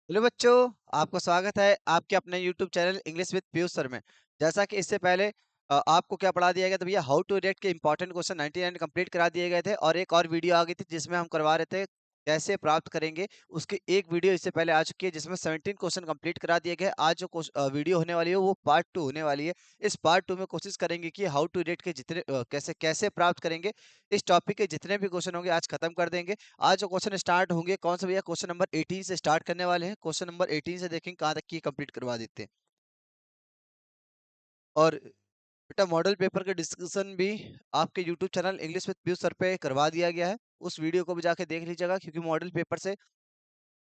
Hello बच्चों, आपका स्वागत है आपके अपने YouTube channel English with Piyush sir में। जैसा कि इससे पहले आपको क्या पढ़ा दिया गया था भैया, हाउ टू रीड के इंपॉर्टेंट क्वेश्चन 99 कंप्लीट करा दिए गए थे और एक और वीडियो आ गई थी जिसमें हम करवा रहे थे कैसे प्राप्त करेंगे। उसकी एक वीडियो इससे पहले आ चुकी है जिसमें 17 क्वेश्चन कंप्लीट करा दिए गए। आज जो वीडियो होने वाली है वो पार्ट 2 होने वाली है। इस पार्ट 2 में कोशिश करेंगे कि हाउ टू रीड के जितने कैसे कैसे प्राप्त करेंगे, इस टॉपिक के जितने भी क्वेश्चन होंगे आज खत्म कर देंगे। आज जो क्वेश्चन स्टार्ट होंगे कौन सा भैया, क्वेश्चन नंबर 18 से स्टार्ट करने वाले हैं। क्वेश्चन नंबर 18 से देखेंगे कहाँ तक की कंप्लीट करवा देते हैं। और बेटा मॉडल पेपर के डिस्कशन भी आपके YouTube channel English with Piyush sir पे करवा दिया गया है। उस वीडियो को भी जाके देख लीजिएगा क्योंकि मॉडल पेपर से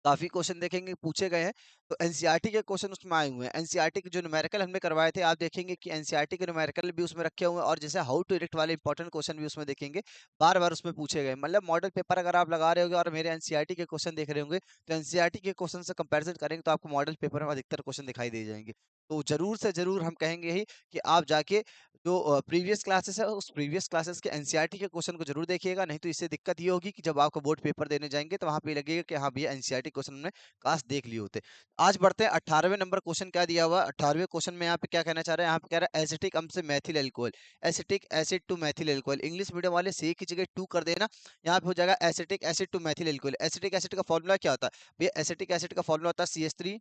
काफी क्वेश्चन देखेंगे पूछे गए हैं। तो एनसीईआरटी के क्वेश्चन उसमें आए हुए हैं। एनसीईआरटी के जो न्यूमेरिकल हमने करवाए थे आप देखेंगे कि एनसीईआरटी के न्यूमेरिकल भी उसमें रखे हुए हैं और जैसे हाउ टू रिएक्ट वाले इंपॉर्टेंट क्वेश्चन भी उसमें देखेंगे। बार बार उसमें पूछे गए, मतलब मॉडल पेपर अगर आप लगा रहे होंगे और मेरे एनसीईआरटी के क्वेश्चन देख रहे होंगे तो एनसीईआरटी के क्वेश्चन से कंपेरिजन करेंगे तो आपको मॉडल पेपर में अधिकतर क्वेश्चन दिखाई दे जाएंगे। तो जरूर से जरूर हम कहेंगे ही कि आप जाके जो प्रीवियस क्लासेस है उस प्रीवियस क्लासेस के एनसीईआरटी के क्वेश्चन को जरूर देखिएगा, नहीं तो इससे दिक्कत ये होगी कि जब आपको बोर्ड पेपर देने जाएंगे तो वहां पे लगेगा कि हाँ भैया एनसीईआरटी क्वेश्चन में काश देख लिए होते। आज बढ़ते हैं 18वें नंबर क्वेश्चन। क्या दिया हुआ 18वें क्वेश्चन में, यहाँ पे क्या कहना चाह रहा है, यहाँ पे कह रहा है एसिटिक अम्ल से methyl alcohol, acetic acid to methyl alcohol. English medium वाले सी की जगह टू कर देना, यहाँ पे हो जाएगा acetic acid to methyl alcohol. Acetic acid का फॉर्मूला क्या होता है भैया, एसिटिक एसिड का फॉर्मूला होता है CH3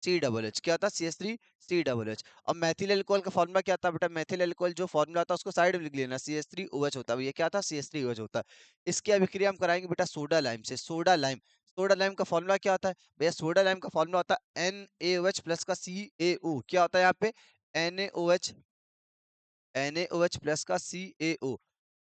सी डबल एच। क्या होता है CH3 सी डबल एच। और मैथिल एल्कोहल का फॉर्मूला क्या था बेटा, मैथिल एल्कोहल जो फॉर्मूला था उसको साइड में लिख लेना, CH3OH होता है। ये क्या था, CH3OH होता है। इसकी अभिक्रिया हम कराएंगे बेटा सोडा लाइम से। सोडा लाइम, सोडा लाइम का फॉर्मूला क्या होता है भैया, सोडा लाइम का फॉर्मूला होता है NaOH प्लस का CaO। क्या होता है यहाँ पे, NaOH, NaOH प्लस का CaO।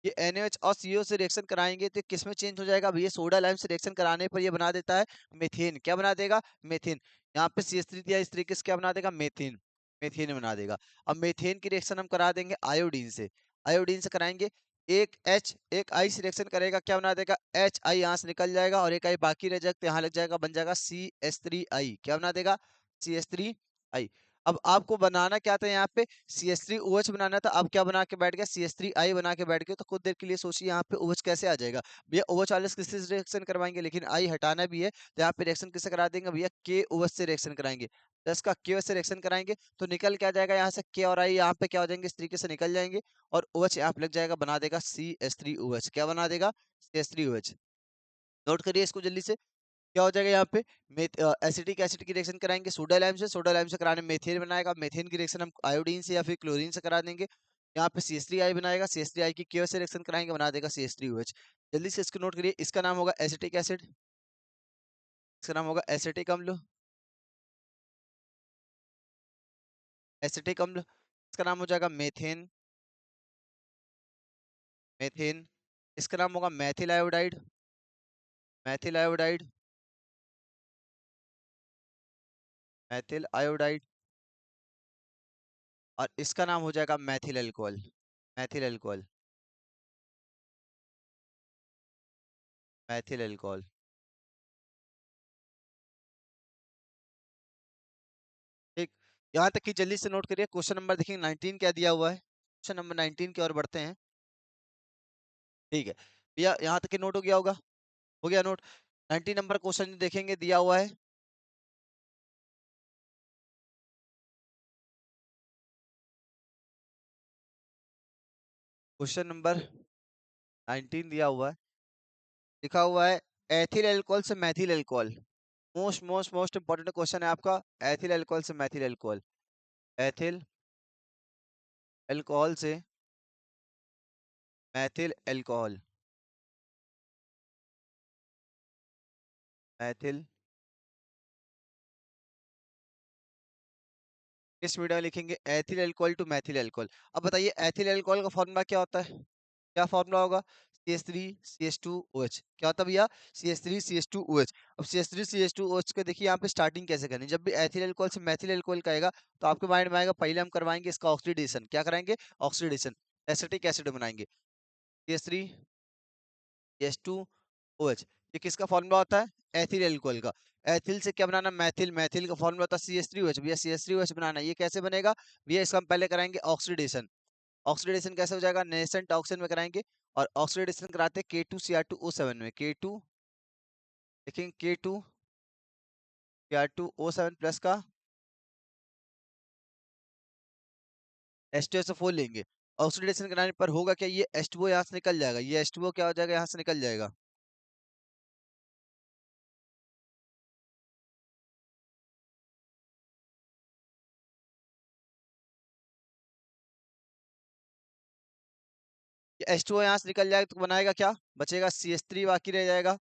ये NaOH और CO से रिएक्शन कराएंगे तो किस में चेंज हो जाएगा भैया, सोडा लाइम से रिएक्शन कराने पर ये बना देता है मेथेन। क्या बना देगा, मेथेन। यहाँ पे CH3 दिया, इस तरीके से क्या बना देगा, मेथेन, मेथेन बना देगा। अब मेथेन की रिएक्शन हम करा देंगे आयोडीन से, आयोडीन से कराएंगे। एक H एक I से रिएक्शन करेगा, क्या बना देगा, HI, यहाँ से निकल जाएगा और एक I बाकी रह जाएगा, यहाँ लग जाएगा, बन जाएगा CH3I। क्या बना देगा, CH3I। अब आपको बनाना क्या था यहाँ पे, CH3OH बनाना था। अब क्या बना के बैठ गया, CH3I बना के बैठ गए। तो कुछ देर के लिए सोचिए यहाँ पे OH कैसे आ जाएगा भैया, OH वाले से किससे रिएक्शन करवाएंगे, लेकिन I हटाना भी है तो यहाँ पे रिएक्शन किससे करा देंगे भैया, KOH से रिएक्शन कराएंगे। 10 का KOH से रिएक्शन कराएंगे तो निकल क्या जाएगा, यहाँ से K और I यहाँ पे क्या हो जाएंगे, इस तरीके से निकल जाएंगे और OH यहाँ पे लग जाएगा, बना देगा CH3OH। क्या बना देगा, CH3OH। नोट करिए इसको जल्दी से। क्या हो जाएगा यहाँ पे, एसिटिक एसिड की रिएक्शन कराएंगे सोडा लाइम से, सोडा लाइम से कराने में मेथेन बनाएगा, मेथेन की रिएक्शन हम आयोडीन से या फिर क्लोरीन से करा देंगे। यहाँ पे CH3I बनाएगा, CH3I की KO से रिएक्शन कराएंगे, बना देगा CH3OH। जल्दी से इसको नोट करिए, इसका नाम होगा एसिटिक एसिड, इसका नाम होगा एसिटिक अम्ल, एसिटिक अम्ल। इसका नाम हो जाएगा मेथेन, मेथेन। इसका नाम होगा Maithil iodide, Maithil iodide, Maithil iodide. और इसका नाम हो जाएगा Maithil alcohol, Maithil alcohol, Maithil alcohol. ठीक, यहाँ तक कि जल्दी से नोट करिए। क्वेश्चन नंबर देखिए 19 क्या दिया हुआ है, क्वेश्चन नंबर 19 की ओर बढ़ते हैं। ठीक है भैया, यहाँ तक कि नोट हो गया होगा, हो गया नोट। 19 नंबर क्वेश्चन देखेंगे दिया हुआ है, क्वेश्चन नंबर 19 दिया हुआ है, लिखा हुआ है एथिल अल्कोहल से Maithil alcohol. Most most most important question है आपका, एथिल अल्कोहल से मैथिल अल्कोहल, एथिल अल्कोहल से मैथिल अल्कोहल, मैथिल। इस वीडियो में लिखेंगे ethyl alcohol to methyl alcohol. अब बताइए एथिल अल्कोहल का फॉर्मूला क्या होता है, क्या फॉर्मूला होगा, CH3CH2OH। क्या होता है भैया, CH3CH2OH। अब CH3CH2OH के देखिए यहाँ पे स्टार्टिंग कैसे करनी, जब भी एथिल अल्कोहल से मैथिल अल्कोहल कहेगा तो आपके माइंड में आएगा पहले हम करवाएंगे इसका ऑक्सीडेशन। क्या कराएंगे, ऑक्सीडेशन, एसिटिक एसिड बनाएंगे, CH3CH2OH। ये किसका फॉर्मूला होता है, एथिल अल्कोहल का। एथिल से क्या बनाना, मैथिल, मैथिल का फॉर्मूला होता है CH3OH। भैया CH3OH बनाना, ये कैसे बनेगा भैया, इसका हम पहले कराएंगे ऑक्सीडेशन। ऑक्सीडेशन कैसे हो जाएगा, नेसेंट ऑक्सीजन में कराएंगे और ऑक्सीडेशन कराते हैं K2Cr2O7 में, K2, देखेंगे K2 Br2O7 प्लस का H2SO4 लेंगे। ऑक्सीडेशन कराने पर होगा क्या, ये H2O यहाँ से निकल जाएगा, ये H2O क्या हो जाएगा, यहाँ से निकल जाएगा। ये H2O यहाँ से निकल जाएगा तो बनाएगा क्या, बचेगा CH3 बाकी रह जाएगा,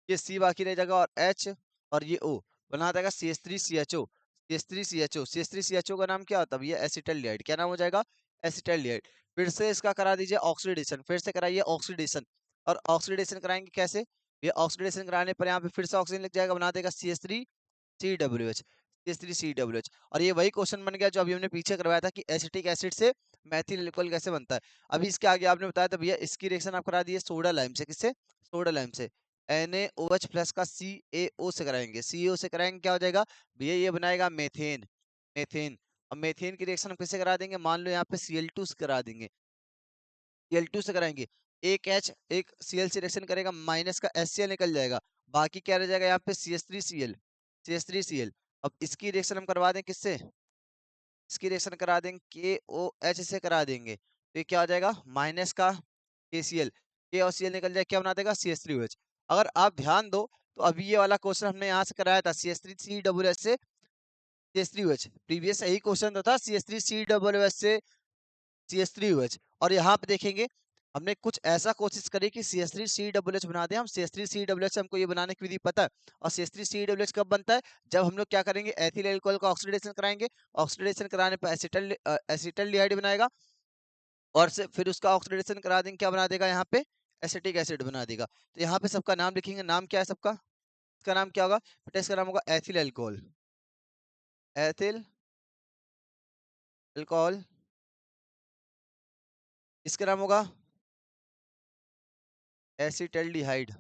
ये C बाकी रह जाएगा और H और ये O बना देगा CH3CHO। CH3CHO का नाम क्या होता है, ये एसिटल्डिहाइड, क्या नाम हो जाएगा, एसिटल्डिहाइड। फिर से इसका करा दीजिए ऑक्सीडेशन, फिर से कराइए ऑक्सीडेशन। और ऑक्सीडेशन कराएंगे कैसे, ये ऑक्सीडेशन कराने पर यहाँ पे फिर से ऑक्सीजन लग जाएगा, बना देगा CH3CWH, CH3CWH। और ये वही क्वेश्चन बन गया जो अभी हमने पीछे करवाया था कि एसिटिक एसिड से मैथिल अल्कोहल कैसे बनता है। अभी इसके आगे आपने बताया था भैया इसकी रिएक्शन आप करा दिए सोडा लाइम से, किससे, सोडा लाइम से। NaOH प्लस का CaO से कराएंगे, CaO से कराएंगे क्या हो जाएगा भैया, ये बनाएगा मेथेन, मेथेन। और मेथेन की रिएक्शन हम किससे करा देंगे, मान लो यहाँ पे Cl2 से करा देंगे, Cl2 से कराएंगे, एक H एक Cl से रिएक्शन करेगा, माइनस का HCl निकल जाएगा, बाकी क्या रह जाएगा यहाँ पे CH3Cl, CH3Cl। अब इसकी रिएक्शन हम करवा दें किससे, इसकी रिएक्शन करा देंगे KOH से करा देंगे, तो ये क्या हो जाएगा माइनस का KCl, K और Cl निकल जाए, क्या बना देगा CH3OH। अगर आप ध्यान दो तो अभी ये वाला क्वेश्चन हमने यहाँ से कराया था CH3COOH से CH3OH, प्रीवियस यही क्वेश्चन तो था CH3COOH से CH3OH। और यहाँ पे देखेंगे हमने कुछ ऐसा कोशिश करी कि CH3COOH बना दे हम, CH3COOH से हमको ये बनाने की विधि पता है। और CH3COOH कब बनता है, जब हम लोग क्या करेंगे एथिल अल्कोहल का ऑक्सीडेशन कराएंगे, ऑक्सीडेशन कराने पर एसिटल्डिहाइड बनाएगा, और से फिर उसका ऑक्सीडेशन करा देंगे, क्या बना देगा यहाँ पे, एसिटिक एसिड बना देगा। तो यहाँ पे सबका नाम लिखेंगे, नाम क्या है सबका, इसका नाम क्या होगा बेटा, इसका नाम होगा एथिल अल्कोहल, एथिल अल्कोहल। इसका नाम होगा एसिटल्डिहाइड,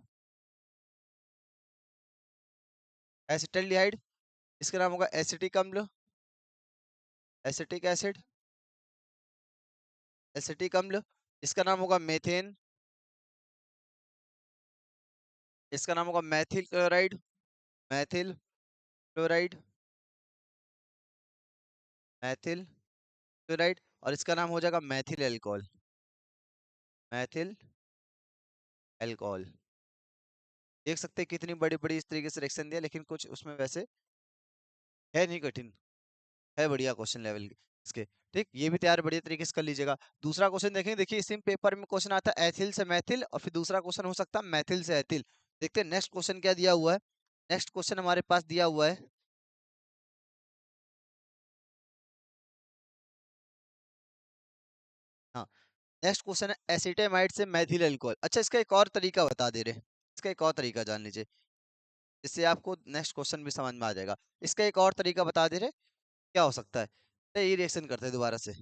एसिटल्डिहाइड। इसका नाम होगा एसिटिक अम्ल, एसिटिक एसिड, एसिटिक अम्ल। इसका नाम होगा मेथेन, इसका नाम होगा Maithil chloride, Maithil chloride, Maithil chloride. और इसका नाम हो जाएगा मैथिल अल्कोहल, मैथिल अल्कोहल। देख सकते हैं कितनी बड़ी बड़ी इस तरीके से रिएक्शन दिया, लेकिन कुछ उसमें वैसे है नहीं कठिन, है बढ़िया क्वेश्चन लेवल इसके। ठीक, ये भी तैयार बढ़िया तरीके से कर लीजिएगा। दूसरा क्वेश्चन देखेंगे, देखिए इसी पेपर में क्वेश्चन आता है एथिल से मैथिल, और फिर दूसरा क्वेश्चन हो सकता है मैथिल से एथिल। देखते हैं नेक्स्ट क्वेश्चन क्या दिया हुआ है। नेक्स्ट क्वेश्चन हमारे पास दिया हुआ है, हाँ नेक्स्ट क्वेश्चन है एसिटेमाइड से मैथिल अल्कोहल। अच्छा, इसका एक और तरीका बता दे रहे हैं, इसका एक और तरीका जान लीजिए, जिससे आपको नेक्स्ट क्वेश्चन भी समझ में आ जाएगा। इसका एक और तरीका बता दे रहे, क्या हो सकता है, तो ये रिएक्शन करते हैं दोबारा से।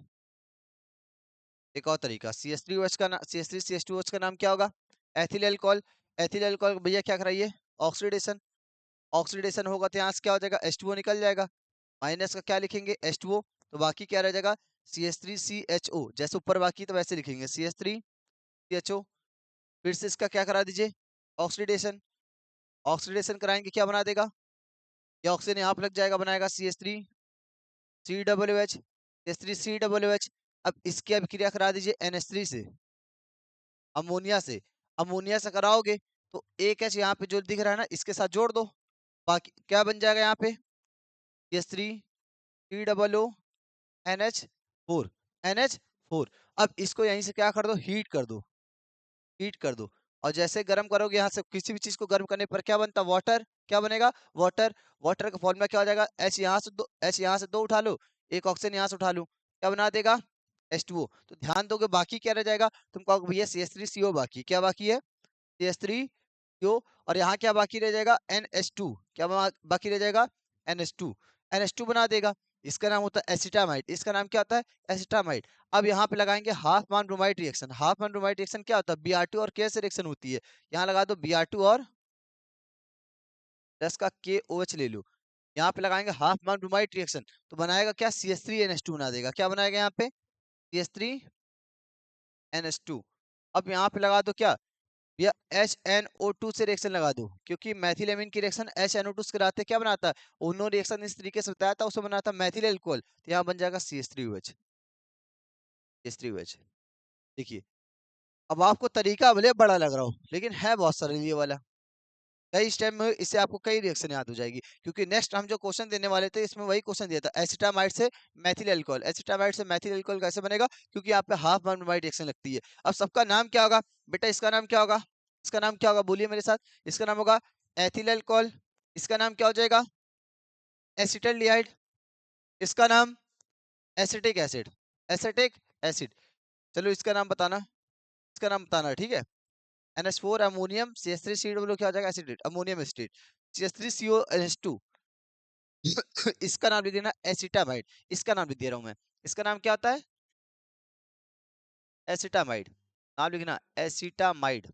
एक और तरीका CH3OH का नाम, CH3CH2OH का नाम क्या होगा, एथिल अल्कोहल। एथिल अल्कोहल भैया क्या कराइए, ऑक्सीडेशन, ऑक्सीडेशन होगा तो यहाँ से क्या हो जाएगा H2O निकल जाएगा, माइनस का क्या लिखेंगे H2O, तो बाकी क्या रह जाएगा CH3CHO, जैसे ऊपर बाकी तो वैसे लिखेंगे CH3CHO। फिर से इसका क्या करा दीजिए ऑक्सीडेशन, ऑक्सीडेशन कराएंगे क्या बना देगा, ये ऑक्सीजन यहाँ पे लग जाएगा, बनाएगा CH3COOH, CH3COOH। अब इसकी अभिक्रिया करा दीजिए NH3 से, अमोनिया से, अमोनिया से कराओगे तो एक एच यहाँ पे जो दिख रहा है ना इसके साथ जोड़ दो, बाकी क्या बन जाएगा यहाँ पे CH3COO NH4। अब इसको यहीं से क्या कर दो, हीट कर दो, हीट कर दो। और जैसे गर्म करोगे यहाँ से किसी भी चीज को गर्म करने पर क्या बनता है, वाटर, क्या बनेगा वाटर। वाटर का फॉर्मूला क्या हो जाएगा, H यहाँ से दो, H यहाँ से दो उठा लो, एक ऑक्सीजन यहाँ से उठा लो, क्या बना देगा H2O। तो ध्यान दोगे बाकी क्या रह जाएगा, तुम कहोगे भैया CH3CO बाकी, क्या बाकी है CH3CO। और यहाँ क्या बाकी रह जाएगा NH2, क्या बाकी रह जाएगा NH2, NH2 बना देगा। इसका नाम होता है एसिटामाइड, इसका नाम क्या होता है एसिटामाइड। अब यहाँ पे लगाएंगे हाफ मान ब्रोमाइड रिएक्शन, हाफ मान ब्रोमाइड रिएक्शन क्या होता है, Br2 और K से रिएक्शन होती है, यहाँ लगा दो Br2 और प्लस का KOH ले लो। यहाँ पे लगाएंगे हाफ मान ब्रोमाइड रिएक्शन, तो बनाएगा क्या CH3NH2 बना देगा, क्या बनाएगा यहाँ पे CH3NH2। अब यहाँ पे लगा दो क्या या HNO2 से रिएक्शन लगा दो, क्योंकि मैथिलेमिन की रिएक्शन HNO2 से कराते क्या बनाता है, उन्होंने रिएक्शन इस तरीके से बताया था, उसमें बनाता मैथिल एल्कोहल, तो यहाँ बन जाएगा CH3OH। CH3OH। देखिए, अब आपको तरीका भले बड़ा लग रहा हो, लेकिन है बहुत सरल ये वाला। कई स्टेप में इससे आपको कई रिएक्शन याद हो जाएगी, क्योंकि नेक्स्ट हम जो क्वेश्चन देने वाले थे इसमें वही क्वेश्चन दिया था, एसिटामाइड से मैथिल अल्कोहल। एसिटामाइड से मैथिल अल्कोहल कैसे बनेगा, क्योंकि यहाँ पे हाफ ब्रोमाइड रिएक्शन लगती है। अब सबका नाम क्या होगा बेटा, इसका नाम क्या होगा, इसका नाम क्या होगा, बोलिए मेरे साथ। इसका नाम होगा एथिल अल्कोहल। इसका नाम क्या हो जाएगा, एसिटल्डिहाइड। इसका नाम एसिटिक एसिड, एसिटिक एसिड। चलो इसका नाम बताना, इसका नाम बताना, ठीक है। NH4 अमोनियम CH3 COO क्या हो जाएगा, एसिडेट, अमोनियम एसिडेट। CH3CONH2 इसका नाम लिख देना एसिटामाइड। इसका नाम लिख दे रहा हूं मैं, इसका नाम क्या होता है, एसिटामाइड। नाम लिखना एसिटामाइड।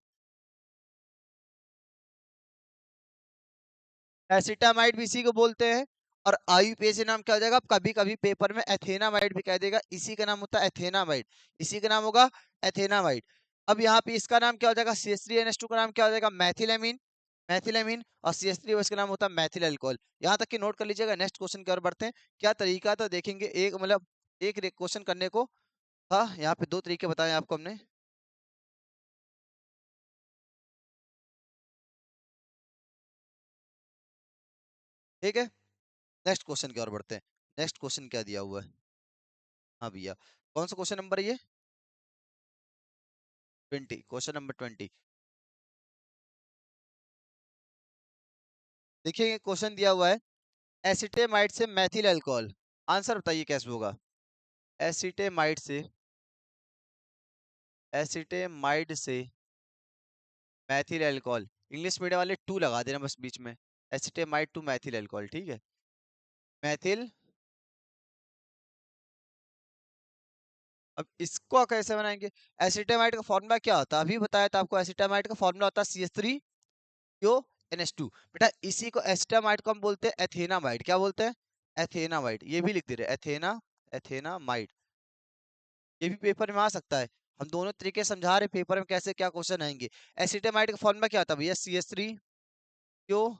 एसिटामाइड भी इसी को बोलते हैं। और IUPAC नाम क्या हो जाएगा, कभी कभी पेपर में एथेनामाइड भी कह देगा, इसी का नाम होता है एथेनामाइड, इसी का नाम होगा एथेनामाइड। अब यहाँ पे इसका नाम क्या हो जाएगा, CH3NH2 का नाम क्या हो जाएगा, मैथिलेमिन। मैथिलेमिन और CH3 इसका नाम होता है मैथिल अल्कोहल। यहाँ तक कि नोट कर लीजिएगा। नेक्स्ट क्वेश्चन की ओर बढ़ते हैं। क्या तरीका था देखेंगे, एक मतलब एक क्वेश्चन करने को था, यहाँ पे दो तरीके बताए आपको हमने, ठीक है। नेक्स्ट क्वेश्चन की ओर बढ़ते हैं। नेक्स्ट क्वेश्चन क्या दिया हुआ है, हाँ भैया, कौन सा क्वेश्चन नंबर है ये, 20, क्वेश्चन नंबर 20। देखिए क्वेश्चन दिया हुआ है, एसिटेमाइड से मैथिल अल्कोहल, आंसर बताइए कैसे होगा। एसिटेमाइड से, एसिटेमाइड से मैथिल अल्कोहल, इंग्लिश मीडियम वाले टू लगा देना बस बीच में, एसिटेमाइड टू मैथिल अल्कोहल, ठीक है। मैथिल, अब इसको कैसे बनाएंगे, एसिटेमाइड का फॉर्मूला क्या होता है, अभी बताया था आपको, एसिटेमाइड का फॉर्मूला होता है CH3 यो NH2। बेटा इसी को एसिटामाइड को हम बोलते हैं एथेनामाइड, क्या बोलते हैं, एथेनामाइड। ये भी लिख दे रहे एथेना, एथेनामाइड। ये भी पेपर में आ सकता है, हम दोनों तरीके समझा रहे पेपर में कैसे क्या क्वेश्चन आएंगे। एसिटामाइड का फॉर्मूला क्या था भैया, CH3 यो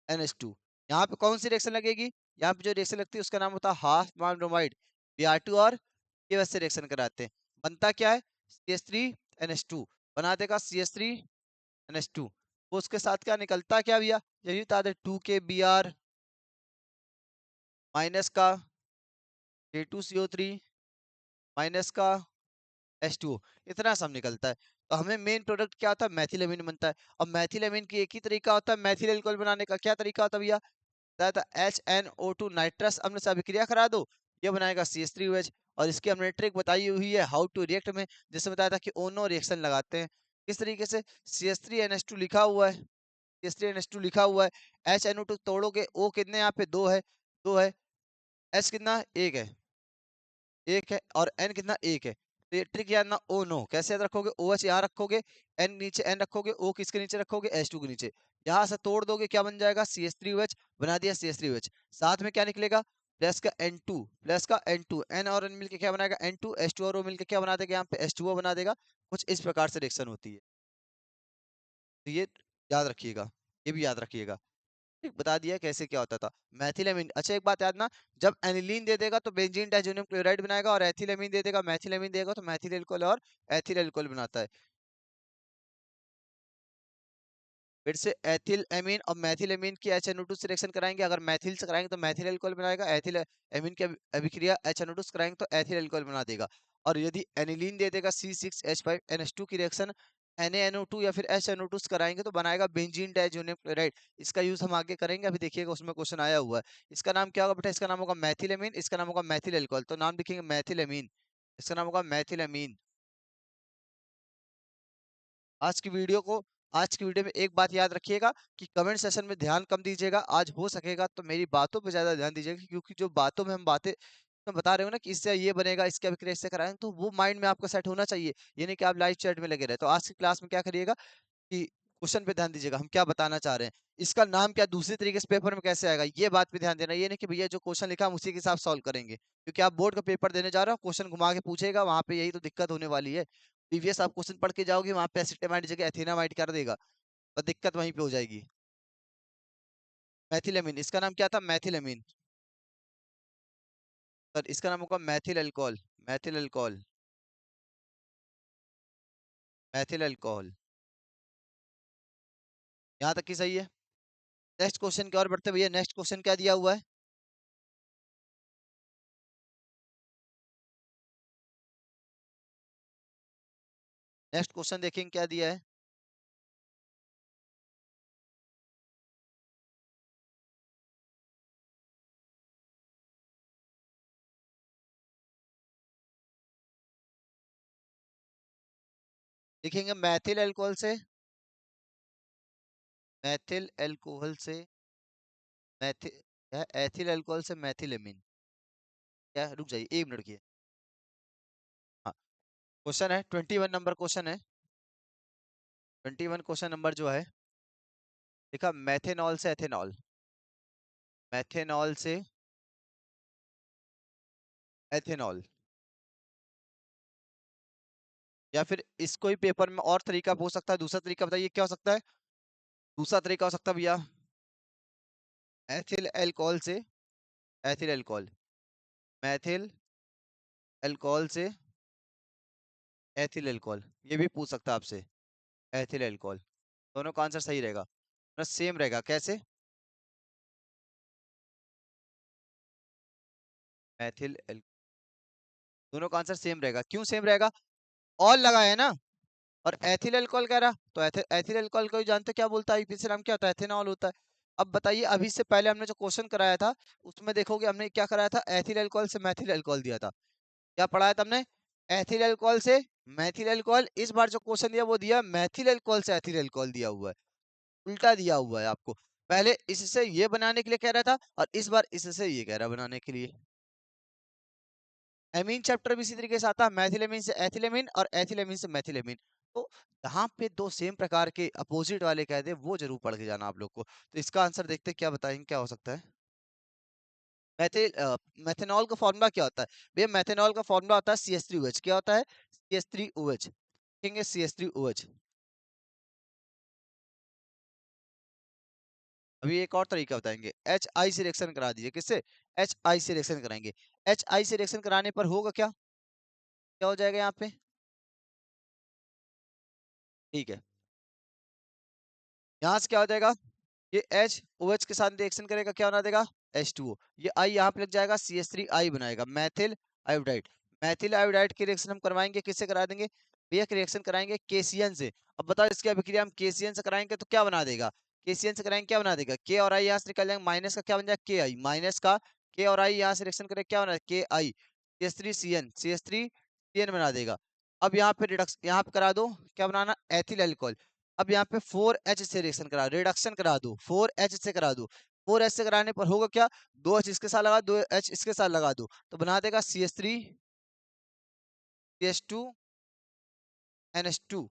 NH2। यहाँ पे कौन सी रिएक्शन लगेगी, यहाँ पे जो रिएक्शन लगती है उसका नाम होता है हाफ ब्रोमाइड, Br2 और ये वैसे रिएक्शन कराते हैं। बनता क्या है, CH3NH2 बना देगा CH3NH2। वो उसके साथ क्या निकलता क्या भैया, यही बता दे, 2 के माइनस का K2CO3 माइनस का H2O, इतना सब निकलता है। तो हमें मेन प्रोडक्ट क्या होता है, मैथिलेमिन बनता है। और मैथिलेमिन की एक ही तरीका होता है मैथिल अल्कोहल बनाने का, क्या तरीका होता है भैया, बताया था HNO2 नाइट्रस अम्ल से अभिक्रिया करा दो, ये बनाएगा CH3OH। और इसकी हमने ट्रिक बताई हुई है हाउ टू रिएक्ट में, जिसमें बताया था कि ओनो रिएक्शन लगाते हैं किस तरीके से, CH3NH2 लिखा हुआ है, CH3NH2 लिखा हुआ है, HNO2 तोड़ोगे, O कितने यहाँ पे दो है, दो है, H कितना एक है, एक है, और N कितना एक है। तो ये ट्रिक याद ना, ओ नो कैसे याद रखोगे, ओ एच यहाँ रखोगे, एन नीचे एन रखोगे, ओ किसके नीचे रखोगे, H2 के नीचे। यहाँ से तोड़ दोगे क्या बन जाएगा, CH3OH बना दिया, CH3OH। साथ में क्या निकलेगा, प्लस का N2, प्लस का N2, N और N मिलके क्या बनाएगा, N2, H2 और O मिलके क्या बना देगा, यहाँ पे H2O बना देगा। कुछ इस प्रकार से रिएक्शन होती है, तो ये याद रखिएगा, ये भी याद रखिएगा। ठीक, बता दिया कैसे क्या होता था। मैथिलेमिन, अच्छा एक बात याद ना, जब एनिलीन दे देगा तो बेंजीन डाइजोनियम क्लोराइड बनाएगा, और एथिलेमिन दे देगा, मैथिलेमिन देगा तो मैथिल अल्कोहल और एथिल अल्कोहल बनाता है। फिर से एथिल एमीन और मैथिल एमीन की HNO2 से रिएक्शन कराएंगे, अगर मैथिल से कराएंगे तो मैथिल अल्कोहल बनाएगा, एथिल एमीन की अभिक्रिया HNO2 से कराएंगे तो एथिल अल्कोहल बना देगा। और यदि एनिलीन दे देगा C6H5NH2 की रिएक्शन NaNO2 या फिर HNO2 से कराएंगे तो बनाएगा बेंजीन डाइजोनियम क्लोराइड। इसका यूज हम आगे करेंगे, अभी देखिएगा उसमें क्वेश्चन आया हुआ है। इसका नाम क्या होगा बेटा, इसका नाम होगा मैथिल एमीन, इसका नाम होगा मैथिल अल्कोहल, तो नाम लिखेंगे मैथिल एमीन, इसका नाम होगा मैथिल एमीन। आज की वीडियो को, आज की वीडियो में एक बात याद रखिएगा कि कमेंट सेशन में ध्यान कम दीजिएगा, आज हो सकेगा तो मेरी बातों पे ज्यादा ध्यान दीजिएगा, क्योंकि जो बातों में हम बातें मैं बता रहे हो ना कि इससे ये बनेगा, इसके अभिक्रिया इससे कराएंगे, तो वो माइंड में आपका सेट होना चाहिए। ये नहीं कि आप लाइव चैट में लगे रहे। तो आज की क्लास में क्या करिएगा कि क्वेश्चन पे ध्यान दीजिएगा, हम क्या बताना चाह रहे हैं, इसका नाम क्या दूसरी तरीके से पेपर में कैसे आएगा, ये बात पे ध्यान देना। ये नहीं कि भैया जो क्वेश्चन लिखा हम उसी के साथ सॉल्व करेंगे, क्योंकि आप बोर्ड का पेपर देने जा रहे हो, क्वेश्चन घुमा के पूछेगा, वहां पे यही तो दिक्कत होने वाली है। प्रीवियस आप क्वेश्चन पढ़ के जाओगे, वहां पे एसिटामाइड जगह एथेनामाइड कर देगा और दिक्कत वहीं पे हो जाएगी। मैथिलेमिन, इसका नाम क्या था? मैथिलेमिन। सर इसका नाम होगा Maithil alcohol. Maithil alcohol. Maithil alcohol. यहाँ तक की सही है। नेक्स्ट क्वेश्चन की ओर बढ़ते भैया। नेक्स्ट क्वेश्चन क्या दिया हुआ है? नेक्स्ट क्वेश्चन देखेंगे क्या दिया है। लिखेंगे मैथिल अल्कोहल से, मैथिल अल्कोहल से मैथिल, एथिल अल्कोहल से मैथिलेमिन। क्या, रुक जाइए 1 मिनट की। हाँ, क्वेश्चन है 21 नंबर क्वेश्चन है। 21 क्वेश्चन नंबर जो है, लिखा मैथेनॉल से एथेनॉल। मैथेनॉल से एथेनॉल। या फिर इसको ही पेपर में और तरीका हो सकता है। दूसरा तरीका बताइए क्या हो सकता है? दूसरा तरीका हो सकता है भैया, एथिल अल्कोहल से, एथिल अल्कोहल, मैथिल अल्कोहल से एथिल अल्कोहल, ये भी पूछ सकता है आपसे। एथिल अल्कोहल, दोनों का आंसर सही रहेगा, ना सेम रहेगा। कैसे? मैथिल दोनों का आंसर सेम रहेगा। क्यों सेम रहेगा? ऑल लगा है ना, और एथिल अल्कोहल कह रहा, तो एथिल अल्कोहल को ही जानते क्या बोलता है, पीछे नाम क्या होता है? एथेनॉल होता है। अब बताइए, अभी से पहले हमने जो क्वेश्चन कराया था उसमें देखोगे हमने क्या कराया था, एथिल अल्कोहल से मैथिल अल्कोहल दिया था। क्या पढ़ाया था हमने? एथिल अल्कोहल से मैथिल अल्कोहल। इस बार जो क्वेश्चन दिया वो दिया मैथिल अल्कोहल से एथिल अल्कोहल दिया हुआ है, उल्टा दिया हुआ है आपको। पहले इससे ये बनाने के लिए कह रहा था, और इस बार इससे ये कह रहा है बनाने के लिए। एमीन चैप्टर भी इसी तरीके से आता है, मैथिलेमिन से एथिलेमिन और एथिलेमिन से मैथिलेमिन। तो यहाँ पे दो सेम प्रकार के अपोजिट वाले कह दे, वो जरूर पढ़ के जाना आप लोग को। तो इसका आंसर देखते हैं, क्या बताएंगे क्या हो सकता है। मैथिल मेथेनॉल का फॉर्मूला क्या होता है? भैया मेथेनॉल का फॉर्मूला होता है CH3OH। क्या होता है? CH3OH। लिखेंगे CH3OH। अभी एक और तरीका बताएंगे, HI से रिएक्शन करा दीजिए। किससे? HI से रिएक्शन कराएंगे। HI से रिएक्शन कराने पर होगा क्या? क्या हो जाएगा यहाँ पे? ठीक है, यहाँ से क्या हो जाएगा, ये H OH के साथ रिएक्शन करेगा, क्या बना देगा? H2O। ये I यहाँ पे लग जाएगा, CH3I बनाएगा, मैथिल आयोडाइड। मैथिल आयोडाइड की रिएक्शन हम करवाएंगे, किससे करा देंगे भैया? रिएक्शन कराएंगे केसीएन से। अब बताओ इसकी अभिक्रिया हम केसीएन से कराएंगे तो क्या बना देगा? केसीएन से कराएंगे क्या बना देगा? K और I यहाँ से निकल जाएंगे, माइनस का क्या बन जाएगा? KI। माइनस का K और I यहाँ से रिएक्शन करेगा, क्या बना देगा? KI। CH3CN, CH3CN बना देगा। अब यहाँ पे रिडक्स, यहाँ पे करा दो, क्या बनाना? Ethyl alcohol. अब यहाँ पे 4H से रिएक्शन करा, रिडक्शन करा दो, 4H से करा दो। 4H से कराने पर होगा क्या? 2H इसके साथ लगा, 2H इसके साथ लगा दो, तो बना देगा CH3 CH2 NH2।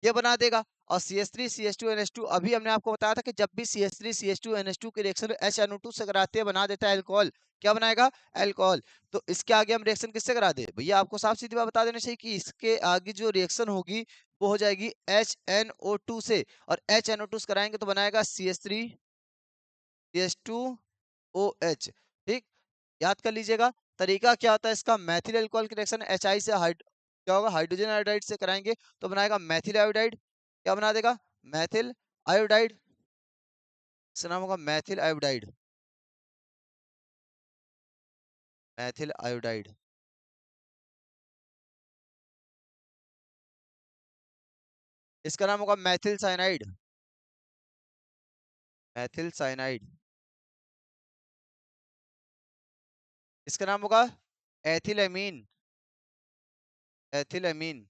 ये बना देगा। और CH3 CH2 NH2, अभी हमने आपको बताया था कि जब भी CH3 CH2 NH2 के रिएक्शन HNO2 से कराते हैं, बना देता है अल्कोहल। क्या बनाएगा? अल्कोहल। तो इसके आगे हम रिएक्शन किससे करा दे भैया? आपको साफ सीधी बात बता देना चाहिए कि इसके आगे जो रिएक्शन होगी वो हो जाएगी HNO2 से, और HNO2 से कराएंगे तो बनाएगा CH3 CH2OH। ठीक, याद कर लीजिएगा। तरीका क्या होता है इसका? मैथिल अल्कोहल की रिएक्शन HI से क्या होगा, हाइड्रोजन आयोडाइड से कराएंगे तो बनाएगा मैथिल आयोडाइड। क्या बना देगा? मैथिल आयोडाइड। इसका नाम होगा मैथिल आयोडाइड। मैथिल आयोडाइड। इसका नाम होगा मैथिल साइनाइड। मैथिल साइनाइड। इसका नाम होगा एथिलेमीन। एथिलेमीन।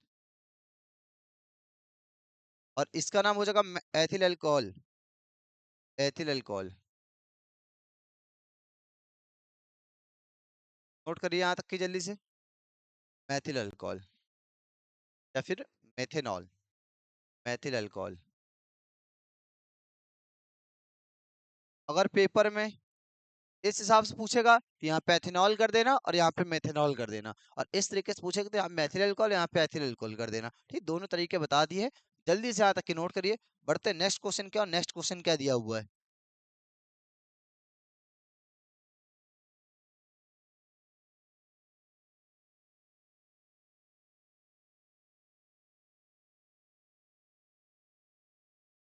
और इसका नाम हो जाएगा ethyl alcohol. Ethyl alcohol. Note करिए यहाँ तक की जल्दी से। मैथिल अल्कोहल या फिर मेथेनॉल। मैथिल अल्कोहल। अगर पेपर में इस हिसाब से पूछेगा तो यहाँ पे एथेनॉल कर देना और यहाँ पे मेथेनॉल कर देना, और इस तरीके से पूछेगा तो यहाँ मैथिल अल्कोहल, यहाँ पे एथिल अल्कोहल कर देना। ठीक, दोनों तरीके बता दिए। जल्दी से यहाँ तक की नोट करिए। बढ़ते नेक्स्ट क्वेश्चन क्या, नेक्स्ट क्वेश्चन क्या दिया हुआ है।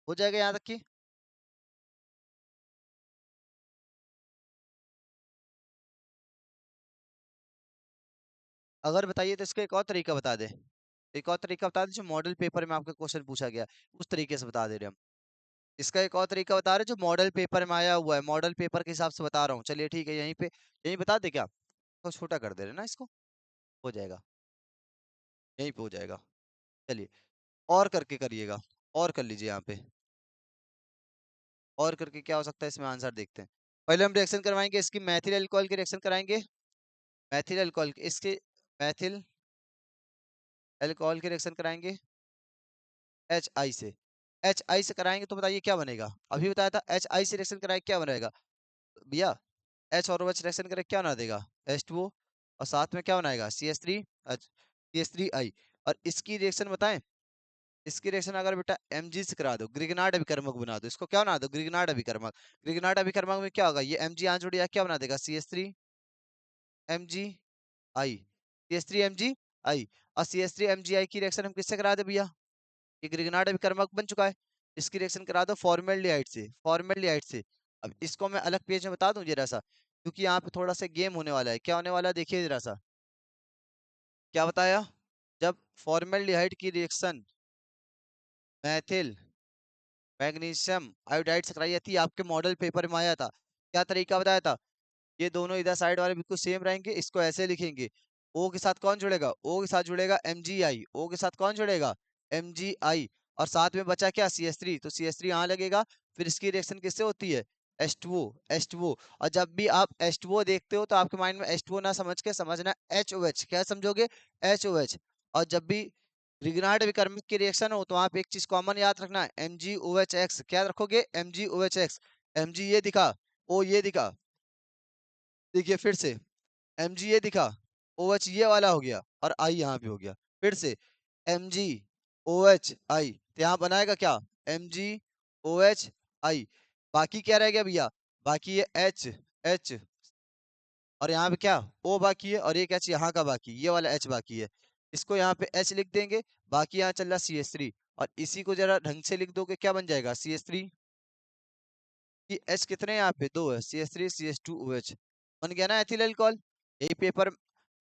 हो जाएगा यहाँ तक की। अगर बताइए तो इसका एक और तरीका बता दे। एक और तरीका बता दे जो मॉडल पेपर में आपका क्वेश्चन पूछा गया, उस तरीके से बता दे रहे हम। इसका एक और तरीका बता रहे जो मॉडल पेपर में आया हुआ है, मॉडल पेपर के हिसाब से बता रहा हूँ। चलिए ठीक है, यहीं पे यहीं बता दे क्या, तो छोटा कर दे रहे ना इसको, हो जाएगा, यहीं पे हो जाएगा। चलिए, और करके करिएगा, और कर लीजिए यहाँ पे। और करके क्या हो सकता है इसमें, आंसर देखते हैं। पहले हम रिएक्शन करवाएंगे इसकी, मैथिल अल्कोहल की रिएक्शन कराएंगे। मैथिल अल्कोहल इसके, मैथिल अल्कोहल की रिएक्शन कराएंगे एच आई से। एच आई से कराएंगे तो बताइए क्या बनेगा, अभी बताया था एच आई से रिएक्शन कराए क्या बनेगा भैया। एच और OH रिएक्शन करे क्या बना देगा, H2O, और साथ में क्या बनाएगा CH3, CH3I। और इसकी रिएक्शन बताएं, इसकी रिएक्शन अगर बेटा Mg से करा दो, ग्रिगनार्ड अभिकर्मक बना दो, इसको क्या बना दो, ग्रिगनार्ड अभिकर्मक। ग्रिगनार्ड अभिकर्मक में क्या होगा, ये Mg यहाँ जुड़ जाएगा, क्या बना देगा CH3MgI, CH3MgI। और CH3MgI की रिएक्शन हम किससे करा दे भैया, ये ग्रिगनार्ड अभिकर्मक बन चुका है, इसकी रिएक्शन करा दो फॉर्मेल्डिहाइड से, फॉर्मेल्डिहाइड से। अब इसको मैं अलग पेज में बता दूं जरा सा, क्योंकि यहाँ पे थोड़ा सा गेम होने वाला है। क्या होने वाला है देखिए जरा सा, क्या बताया, जब फॉर्मेल्डिहाइड की रिएक्शन मैथिल मैग्नीशियम आयोडाइड से कराई जाती है, आपके मॉडल पेपर में आया था, क्या तरीका बताया था, ये दोनों इधर साइड वाले बिल्कुल सेम रहेंगे, इसको ऐसे लिखेंगे। ओ के साथ कौन जुड़ेगा, ओ के साथ जुड़ेगा Mgi, ओ के साथ कौन जुड़ेगा Mgi, और साथ में बचा क्या CH3, तो CH3 यहाँ लगेगा। फिर इसकी रिएक्शन किससे होती है, H2O, H2O। और जब भी आप H2O देखते हो तो आपके माइंड में H2O ना समझ के समझना HOH, क्या समझोगे, HOH। और जब भी रिग्नार्ड विकर्मक की रिएक्शन हो तो आप एक चीज कॉमन याद रखना है, MgOH, क्या रखोगे MgOH। Mg ये दिखा, O ये दिखा, देखिए फिर से Mg ये दिखा, OH ये वाला हो गया, और I यहाँ पे हो गया। फिर से MgOHI, तो यहाँ बनाएगा क्या MgOHI। बाकी क्या रह गया भैया, बाकी ये H, और यहाँ पे क्या O बाकी है, और एक H यहाँ का बाकी, ये वाला H बाकी है, इसको यहाँ पे H लिख देंगे। बाकी यहाँ चल रहा CH3, और इसी को जरा ढंग से लिख दोगे क्या बन जाएगा CH3, कि H कितने हैं यहाँ पे, दो है, CH3 CH2OH, बन गया ना एथिल अल्कोहल। यही पेपर,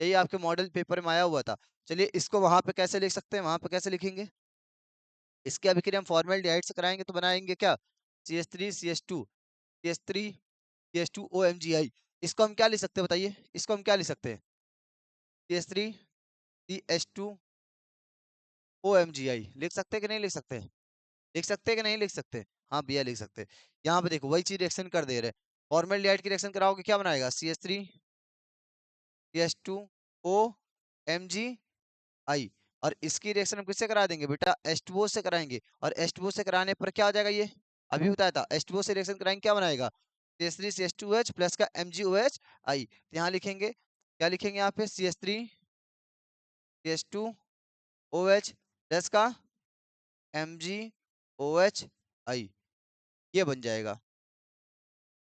यही आपके मॉडल पेपर में आया हुआ था। चलिए इसको वहां पे कैसे लिख सकते हैं, वहां पे कैसे लिखेंगे, इसके अभिक्रिया हम फॉर्मेल्डिहाइड से कराएंगे तो बनाएंगे क्या CH3 CH2, CH3 CH2OMgI। इसको हम क्या लिख सकते हैं बताइए, इसको हम क्या लिख सकते हैं, CH3 CH2OMgI लिख सकते हैं कि नहीं लिख सकते, लिख सकते हैं कि नहीं लिख सकते, हाँ भैया लिख सकते हैं। यहाँ पे देखो वही चीज रिएक्शन कर दे रहे हैं, फॉर्मेल्डिहाइड की रिएक्शन कराओगे क्या बनाएगा CH3 CH2OMgI। और इसकी रिएक्शन हम किससे करा देंगे बेटा, H2O से कराएंगे, और H2O से कराने पर क्या हो जाएगा, ये अभी बताया था, H2O से रिएक्शन कराएंगे क्या बनाएगा CH3 CH2OH प्लस का MgOH। तो यहाँ लिखेंगे, क्या लिखेंगे यहाँ पे CH3 CH2OH प्लस का MgOH। ये बन जाएगा।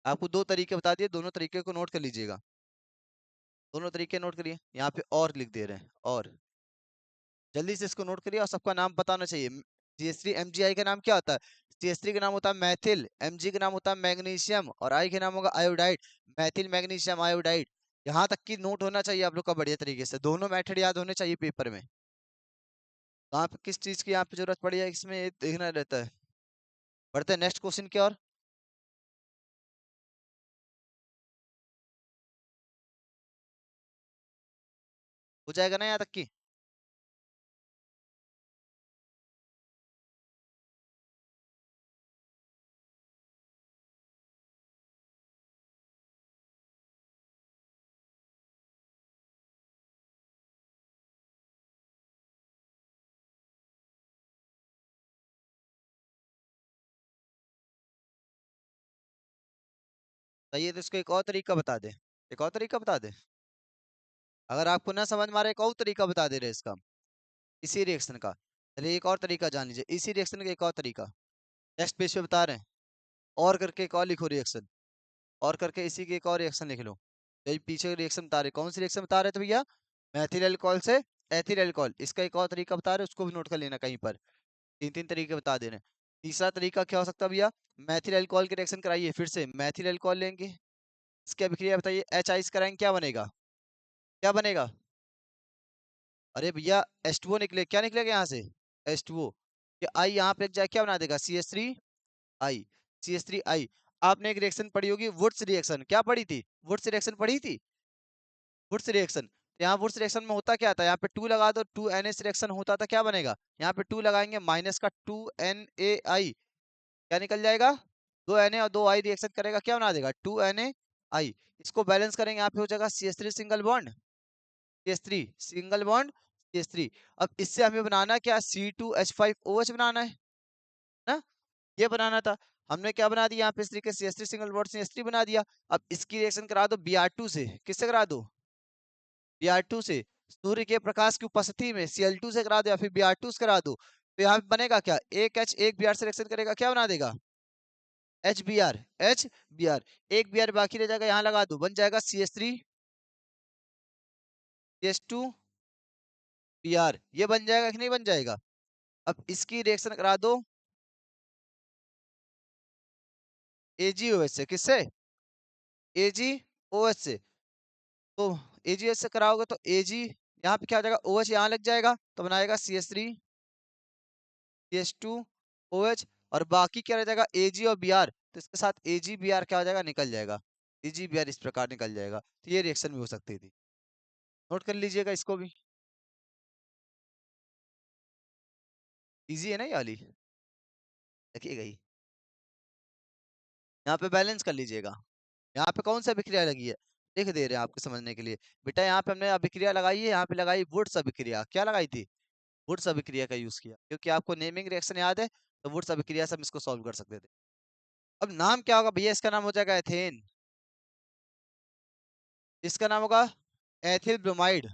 आपको दो तरीके बता दिए, दोनों तरीके को नोट कर लीजिएगा, दोनों तरीके नोट करिए। यहाँ पे और लिख दे रहे हैं, और जल्दी से इसको नोट करिए, और सबका नाम बताना चाहिए। CH3MgI का नाम क्या होता है, CH3 का नाम होता है मैथिल, Mg का नाम होता है मैग्नीशियम, और I का नाम होगा आयोडाइड, मैथिल मैग्नीशियम आयोडाइड। यहाँ तक की नोट होना चाहिए आप लोग का बढ़िया तरीके से, दोनों मेथड याद होने चाहिए पेपर में। कहाँ पे किस चीज की यहाँ पे जरूरत पड़ी है, इसमें ये देखना रहता है। बढ़ते हैं नेक्स्ट क्वेश्चन की ओर। हो जाएगा ना यहाँ तक की। चाहिए तो इसको एक और तरीका बता दे, एक और तरीका बता दे। अगर आपको ना समझ में आ रहा है, एक और तरीका बता दे रहे इसका, इसी रिएक्शन का। चलिए एक और तरीका जान लीजिए, इसी रिएक्शन का एक और तरीका टेस्ट पेज पे बता रहे हैं। और करके एक और लिखो रिएक्शन, और करके इसी के एक और रिएक्शन लिख लो। यही पीछे रिएक्शन बता रहे, कौन सी रिएक्शन बता रहे थे भैया? मैथिल अल्कोहल से एथिल अल्कोहल, इसका एक और तरीका बता रहे, उसको भी नोट कर लेना कहीं पर। तीन तीन तरीके बता दे रहे हैं। तीसरा तरीका क्या हो सकता है भैया? मैथिल अल्कोहल की रिएक्शन कराइए, फिर से मैथिल अल्कोहल लेंगे, इसकी अभिक्रिया बताइए, एच आइस कराएंगे, क्या बनेगा? क्या बनेगा? अरे भैया H2O निकले, क्या निकलेगा यहाँ से? H2O। ये आई यहाँ पे जाए क्या बना देगा? CH3 आई, CH3 आई। आपने एक रिएक्शन पढ़ी होगी वुड्स रिएक्शन, क्या पढ़ी थी? वुड्स रिएक्शन पढ़ी थी, वुड्स रिएक्शन। यहाँ वुड्स रिएक्शन में होता क्या था? यहाँ पे 2 लगा दो, 2NH रिएक्शन होता था, क्या बनेगा? यहाँ पे 2 लगाएंगे, माइनस का 2NaI, क्या निकल जाएगा? 2Na और 2I रिएक्शन करेगा, क्या बना देगा? 2NaI। इसको बैलेंस करेंगे, यहाँ पे हो जाएगा CH3 single bond, CH3 single bond, CH3। अब इससे हमें बनाना क्या? C2H5OH बनाना है ना, ये बनाना था। हमने क्या बना दिया यहाँ पे, इस तरीके से CH3 सिंगल बॉन्ड CH3 बना दिया। अब इसकी रिएक्शन करा दो Br2 से, किससे करा दो? Br2 से। सूर्य के प्रकाश की उपस्थिति में Cl2 से करा दो, या फिर Br2 से करा दो, तो यहाँ पे बनेगा क्या? एक H एक Br से रिएक्शन करेगा, क्या बना देगा? HBr, HBr। एक Br बाकी रह जाएगा, यहाँ लगा दो, बन जाएगा CH3 CH2 Br। ये बन जाएगा कि नहीं बन जाएगा? अब इसकी रिएक्शन करा दो AgOH से, किससे? AgOH से। तो AgOH से कराओगे तो Ag यहाँ पे क्या हो जाएगा? OH यहाँ लग जाएगा, तो बनाएगा CH3 CH2OH। और बाकी क्या रह जाएगा? Ag और Br, तो इसके साथ AgBr क्या हो जाएगा? निकल जाएगा। AgBr इस प्रकार निकल जाएगा, तो ये रिएक्शन भी हो सकती थी, नोट कर लीजिएगा इसको भी। इजी है ना ये वाली, देखिएगा ही। यहाँ पे बैलेंस कर लीजिएगा, यहाँ पे कौन सा अभिक्रिया लगी है, लिख दे रहे हैं आपको समझने के लिए। बेटा यहाँ पे हमने अभिक्रिया लगाई है, यहाँ पे लगाई वुड्स अभिक्रिया, क्या लगाई थी? वुड्स अभिक्रिया का यूज किया, क्योंकि आपको नेमिंग रिएक्शन याद है, तो वुड्स अभिक्रिया से हम इसको सॉल्व कर सकते थे। अब नाम क्या होगा भैया? इसका नाम हो जाएगा एथेन, इसका नाम होगा ethyl bromide,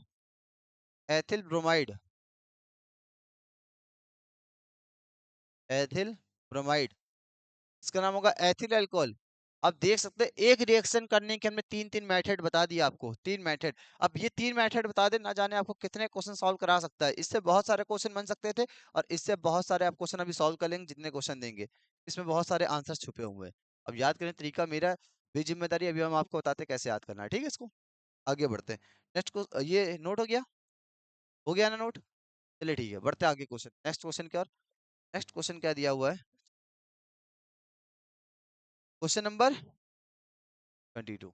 ethyl bromide, ethyl bromide. इसका नाम होगा एथिल अल्कोहल। अब देख सकते हैं एक रिएक्शन करने के हमने तीन तीन मेथड बता दिया आपको, तीन मेथड। अब ये तीन मेथड बता दे, ना जाने आपको कितने क्वेश्चन सॉल्व करा सकता है। इससे बहुत सारे क्वेश्चन बन सकते थे, और इससे बहुत सारे आप क्वेश्चन अभी सॉल्व कर लेंगे जितने क्वेश्चन देंगे, इसमें बहुत सारे आंसर छुपे हुए हैं। अब याद करने तरीका मेरा भी जिम्मेदारी, अभी हम आपको बताते हैं कैसे याद करना है, ठीक है? इसको आगे बढ़ते हैं। नेक्स्ट को ये नोट हो गया ना नोट? चलिए ठीक है, बढ़ते हैं आगे क्वेश्चन, नेक्स्ट क्वेश्चन क्या? और नेक्स्ट क्वेश्चन क्या दिया हुआ है? Question number 22।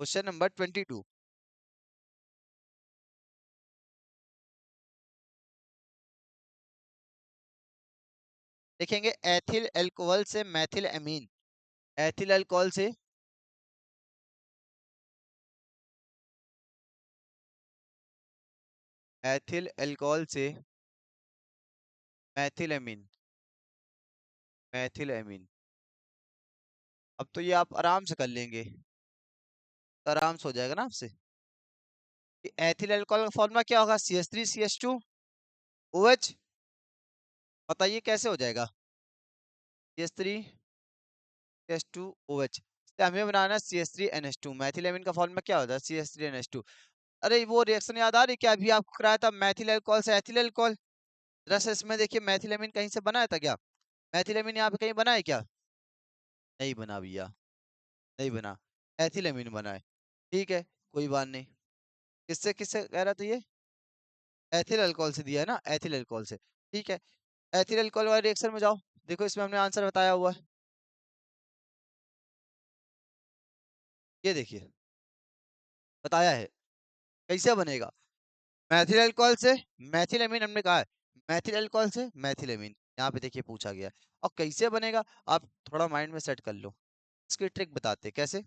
क्वेश्चन नंबर 22 देखेंगे, एथिल अल्कोहल से मैथिल एमीन, एथिल अल्कोहल से एथिल अल्कोहल से मैथिल एमीन, मैथिल एमीन। अब तो ये आप आराम से कर लेंगे, तो आराम से हो जाएगा ना आपसे। कि एथिल अल्कोहल का फॉर्मूला क्या होगा? CH3CH2OH। बताइए कैसे हो जाएगा? CH3CH2OH से हमें बनाना है CH3NH2। मैथिल एमीन का फॉर्मूला क्या होता है? CH3NH2। अरे वो रिएक्शन याद आ रही क्या? अभी आपको कराया था मैथिल अल्कोहल से एथिल अल्कोहल। जरा सा इसमें देखिए, मैथिल एमीन कहीं से बनाया था क्या? मैथिल एमीन यहाँ पे कहीं बना है क्या? नहीं बना भैया, नहीं बना, एथिल एमीन बना है। ठीक है, कोई बात नहीं। किससे किससे कह रहा था ये? एथिल अल्कोहल से दिया है ना, एथिल अल्कोहल से। ठीक है, एथिल अल्कोहल वाले रिएक्शन में जाओ, देखो इसमें हमने आंसर बताया हुआ है, ये देखिए बताया है। कैसे बनेगा? मैथिल अल्कोहल से मैथिल एमीन हमने कहा है, मैथिल अल्कोहल से मैथिल एमीन, यहाँ पे देखिए पूछा गया है। और कैसे बनेगा, आप थोड़ा माइंड में सेट कर लो, इसकी ट्रिक बताते हैं कैसे।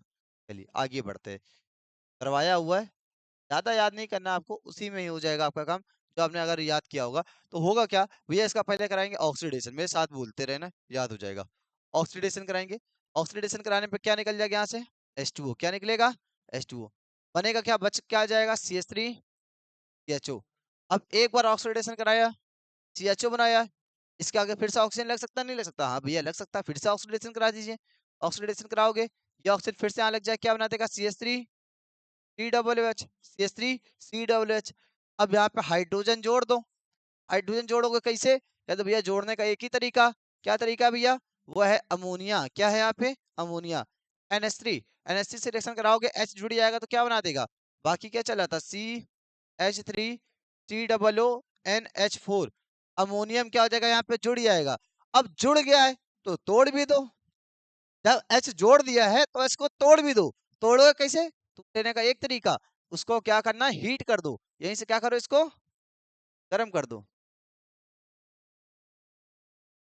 चलिए आगे बढ़ते हैं, करवाया हुआ है, ज्यादा याद नहीं करना आपको, उसी में ही हो जाएगा आपका काम। जो आपने अगर याद किया होगा। तो होगा क्या भैया, इसका पहले कराएंगे ऑक्सीडेशन, मेरे साथ बोलते रहना, याद हो जाएगा। ऑक्सीडेशन कराएंगे, ऑक्सीडेशन कराने पे क्या निकल जाएगा यहाँ से, H2O। क्या निकलेगा, H2O। बनेगा क्या, बच क्या जाएगा, CH3 CHO। अब एक बार ऑक्सीडेशन कराया, CHO बनाया, इसके आगे फिर से ऑक्सीजन लग सकता नहीं लग सकता, हाँ भैया लग सकता है, फिर से ऑक्सीडेशन करा दीजिए। ऑक्सीडेशन कराओगे, ये ऑक्सीजन फिर से यहाँ लग जाए, क्या बना देगा, CH3 COOH, CH3 COOH। अब यहाँ पे हाइड्रोजन जोड़ दो, हाइड्रोजन जोड़ोगे कैसे, या तो भैया जोड़ने का एक ही तरीका, क्या तरीका है भैया, वो है अमोनिया। क्या है यहाँ पे, अमोनिया। NH3, NH3 से रिएक्शन कराओगे, H जुड़ जाएगा तो क्या बना देगा, बाकी क्या चला था, CH3 COONH4। अमोनियम क्या हो जाएगा, यहाँ पे जुड़ जाएगा। अब जुड़ गया है तो तोड़ भी दो, जब H जोड़ दिया है तो H को तोड़ भी दो। तोड़ोगे कैसे, तुम लेने का एक तरीका, उसको क्या करना, हीट कर दो, यहीं से क्या करो, इसको गर्म कर दो,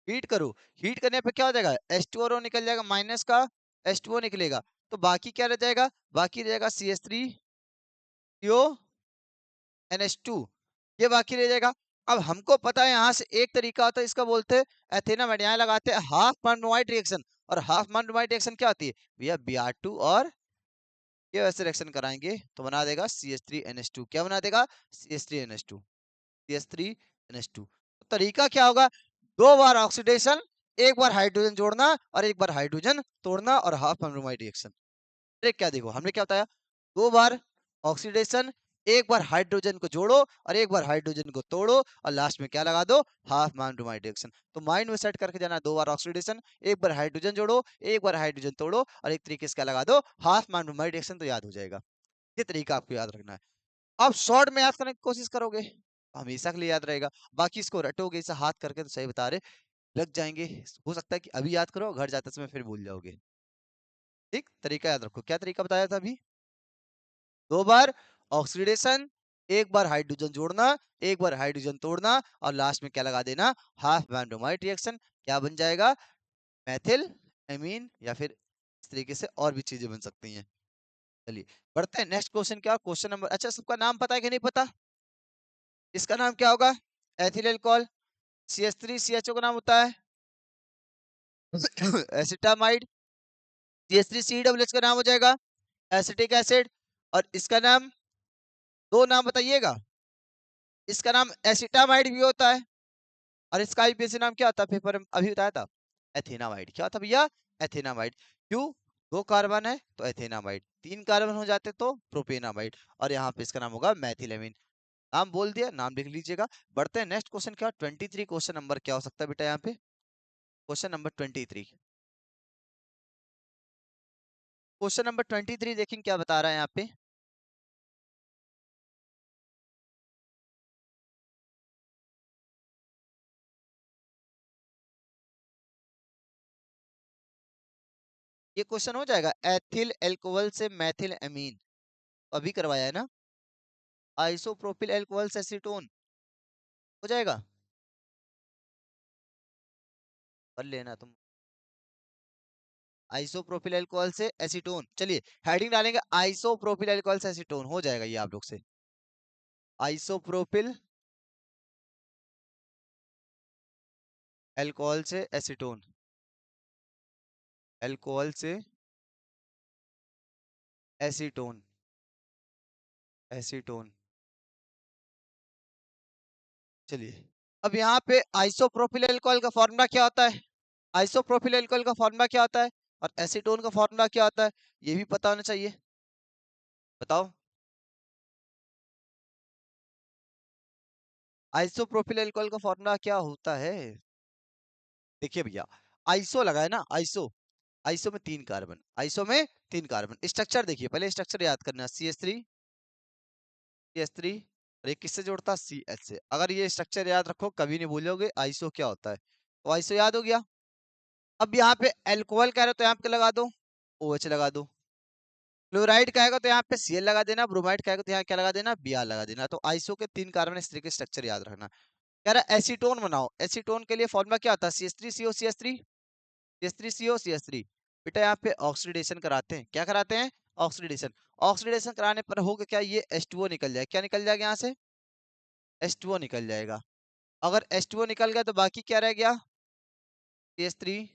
हीट करो। हीट करने पे क्या हो जाएगा, H2O निकल जाएगा, माइनस का H2O निकलेगा, तो बाकी क्या रह जाएगा, बाकी रह जाएगा CH3CO NH2, ये बाकी रह जाएगा। अब हमको पता है यहाँ से एक तरीका होता है, इसका बोलते हैं एथेनामाइड, यहाँ लगाते हैं हाफ मार्नोमाइड रिएक्शन। और हाफ मार्नोमाइड रिएक्शन क्या होती है भैया, Br2 और ये वैसे रिएक्शन कराएंगे तो बना देगा CH3NH2। क्या बना देगा, CH3NH2, CH3NH2। तो तरीका क्या होगा, दो बार ऑक्सीडेशन, एक बार हाइड्रोजन जोड़ना और एक बार हाइड्रोजन तोड़ना, और हाफ मार्नोमाइड रिएक्शन। क्या देखो हमने क्या बताया, दो बार ऑक्सीडेशन, एक बार हाइड्रोजन को जोड़ो और एक बार हाइड्रोजन को तोड़ो, और लास्ट में क्या लगा दो, हाफ मार्नोमाइड रिएक्शन। तो माइंड में सेट करके जाना, दो बार ऑक्सीडेशन, एक बार हाइड्रोजन जोड़ो, एक बार हाइड्रोजन तोड़ो, और एक तरीके से क्या लगा दो, हाफ मार्नोमाइड रिएक्शन, तो याद हो जाएगा। ये तरीका आपको याद रखना है। अब शॉर्ट में याद करने की कोशिश करोगे, हमेशा के लिए याद रहेगा। बाकी इसको रटोगे इसे हाथ करके तो सही बता रहे, लग जाएंगे। हो सकता है कि अभी याद करो, घर जाते समय फिर भूल जाओगे। ठीक, तरीका याद रखो, क्या तरीका बताया था अभी, दो बार ऑक्सीडेशन, एक बार हाइड्रोजन जोड़ना, एक बार हाइड्रोजन तोड़ना, और लास्ट में क्या लगा देना, हाफ मैंडोमाइट रिएक्शन। क्या बन जाएगा, मैथिल एमीन, या फिर इस तरीके से और भी चीजें बन सकती हैं। चलिए बढ़ते हैं नेक्स्ट क्वेश्चन। क्या क्वेश्चन नंबर, अच्छा सबका नाम पता है कि नहीं पता, इसका नाम क्या होगा, एथिल अल्कोहल। CH3CHO का नाम होता है एसिटामाइड। CH3COOH का नाम हो जाएगा एसिटिक एसिड। और इसका नाम, दो नाम बताइएगा, इसका नाम एसिटामाइड भी होता है, और इसका आईपीएसी नाम क्या होता है, पेपर में अभी बताया था, एथेनामाइड। क्या था भैया, एथेनामाइड। क्यों, दो कार्बन है तो एथेनामाइड, तीन कार्बन हो जाते तो प्रोपेनामाइड, और यहाँ पे इसका नाम होगा मैथिलेमिन। नाम बोल दिया, नाम लिख लीजिएगा। बढ़ते हैं नेक्स्ट क्वेश्चन। क्या 23 क्वेश्चन नंबर क्या हो सकता है बेटा, यहाँ पे क्वेश्चन नंबर 23। क्वेश्चन नंबर 23 देखें क्या बता रहा है यहाँ पे, ये क्वेश्चन हो जाएगा, एथिल एल्कोहल से मैथिल एमीन, अभी करवाया है ना, आइसोप्रोपिल एल्कोहल से एसीटोन, हो जाएगा, कर लेना तुम, आइसोप्रोपिल अल्कोहल से एसीटोन। चलिए हेडिंग डालेंगे, आइसोप्रोपिल अल्कोहल से एसीटोन, हो जाएगा ये आप लोग से, आइसोप्रोपिल अल्कोहल से एसीटोन, अल्कोहल से एसीटोन, एसीटोन। चलिए अब यहाँ पे आइसोप्रोपिल अल्कोहल का फॉर्मूला क्या होता है, आइसोप्रोपिल अल्कोहल का फॉर्मूला क्या होता है, और एसीटोन का फॉर्मूला क्या होता है, ये भी पता होना चाहिए, बताओ। आइसोप्रोपिल अल्कोहल का फॉर्मूला क्या होता है, देखिए भैया, आइसो लगा है ना, आइसो, आइसो में तीन कार्बन, आइसो में तीन कार्बन, स्ट्रक्चर देखिए, पहले स्ट्रक्चर याद करना, CH3 और एक किससे जोड़ता है, CH से। अगर ये स्ट्रक्चर याद रखो कभी नहीं भूलोगे आइसो क्या होता है, तो आइसो याद हो गया। अब यहाँ पे अल्कोहल कह रहे हो तो यहाँ पे लगा दो, OH लगा दो। क्लोराइड कहेगा तो यहाँ पे Cl लगा देना, ब्रोमाइड कहेगा तो यहाँ क्या लगा देना, Br लगा देना। तो आइसो के तीन कार्बन, इस तरीके स्ट्रक्चर याद रखना। कह रहा है एसीटोन बनाओ, एसीटोन के लिए फॉर्मूला क्या आता है, CH3CO CH3, CH3CO CH3। बेटा यहाँ पे ऑक्सीडेशन कराते हैं, क्या कराते हैं, ऑक्सीडेशन। ऑक्सीडेशन कराने पर होगा क्या, ये H2O निकल जाए, क्या निकल जाएगा यहाँ से, H2O निकल जाएगा। अगर H2O निकल गया तो बाकी क्या रह गया? CH3,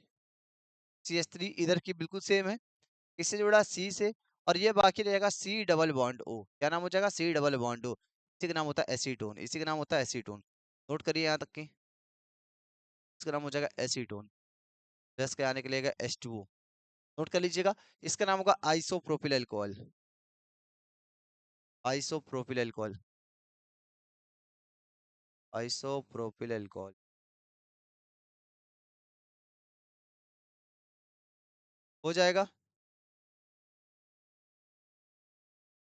CH3 इधर की बिल्कुल सेम है, किससे जुड़ा? C से। और ये बाकी रहेगा C डबल बॉन्ड O। क्या नाम हो जाएगा? C double bond O। इसी का नाम होता है एसीटोन, इसी का नाम होता है एसीटोन। नोट करिए यहाँ तक की, इसका नाम हो जाएगा एसीटोन। प्लस के आने के लिए H2O। नोट कर लीजिएगा, इसका नाम होगा isopropyl alcohol. Isopropyl alcohol, isopropyl alcohol हो जाएगा।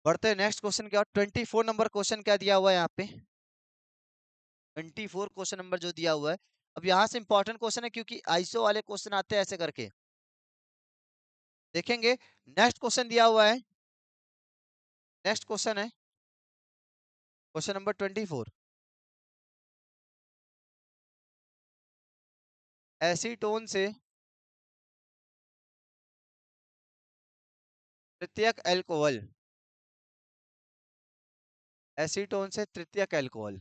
बढ़ते हैं नेक्स्ट क्वेश्चन क्या, 24 नंबर क्वेश्चन क्या दिया हुआ है यहाँ पे? 24 क्वेश्चन नंबर जो दिया हुआ है, अब यहाँ से इंपॉर्टेंट क्वेश्चन है क्योंकि आइसो वाले क्वेश्चन आते हैं ऐसे करके। देखेंगे, नेक्स्ट क्वेश्चन दिया हुआ है, नेक्स्ट क्वेश्चन है क्वेश्चन नंबर 24। एसीटोन से तृतीयक अल्कोहल, एसीटोन से तृतीयक अल्कोहल,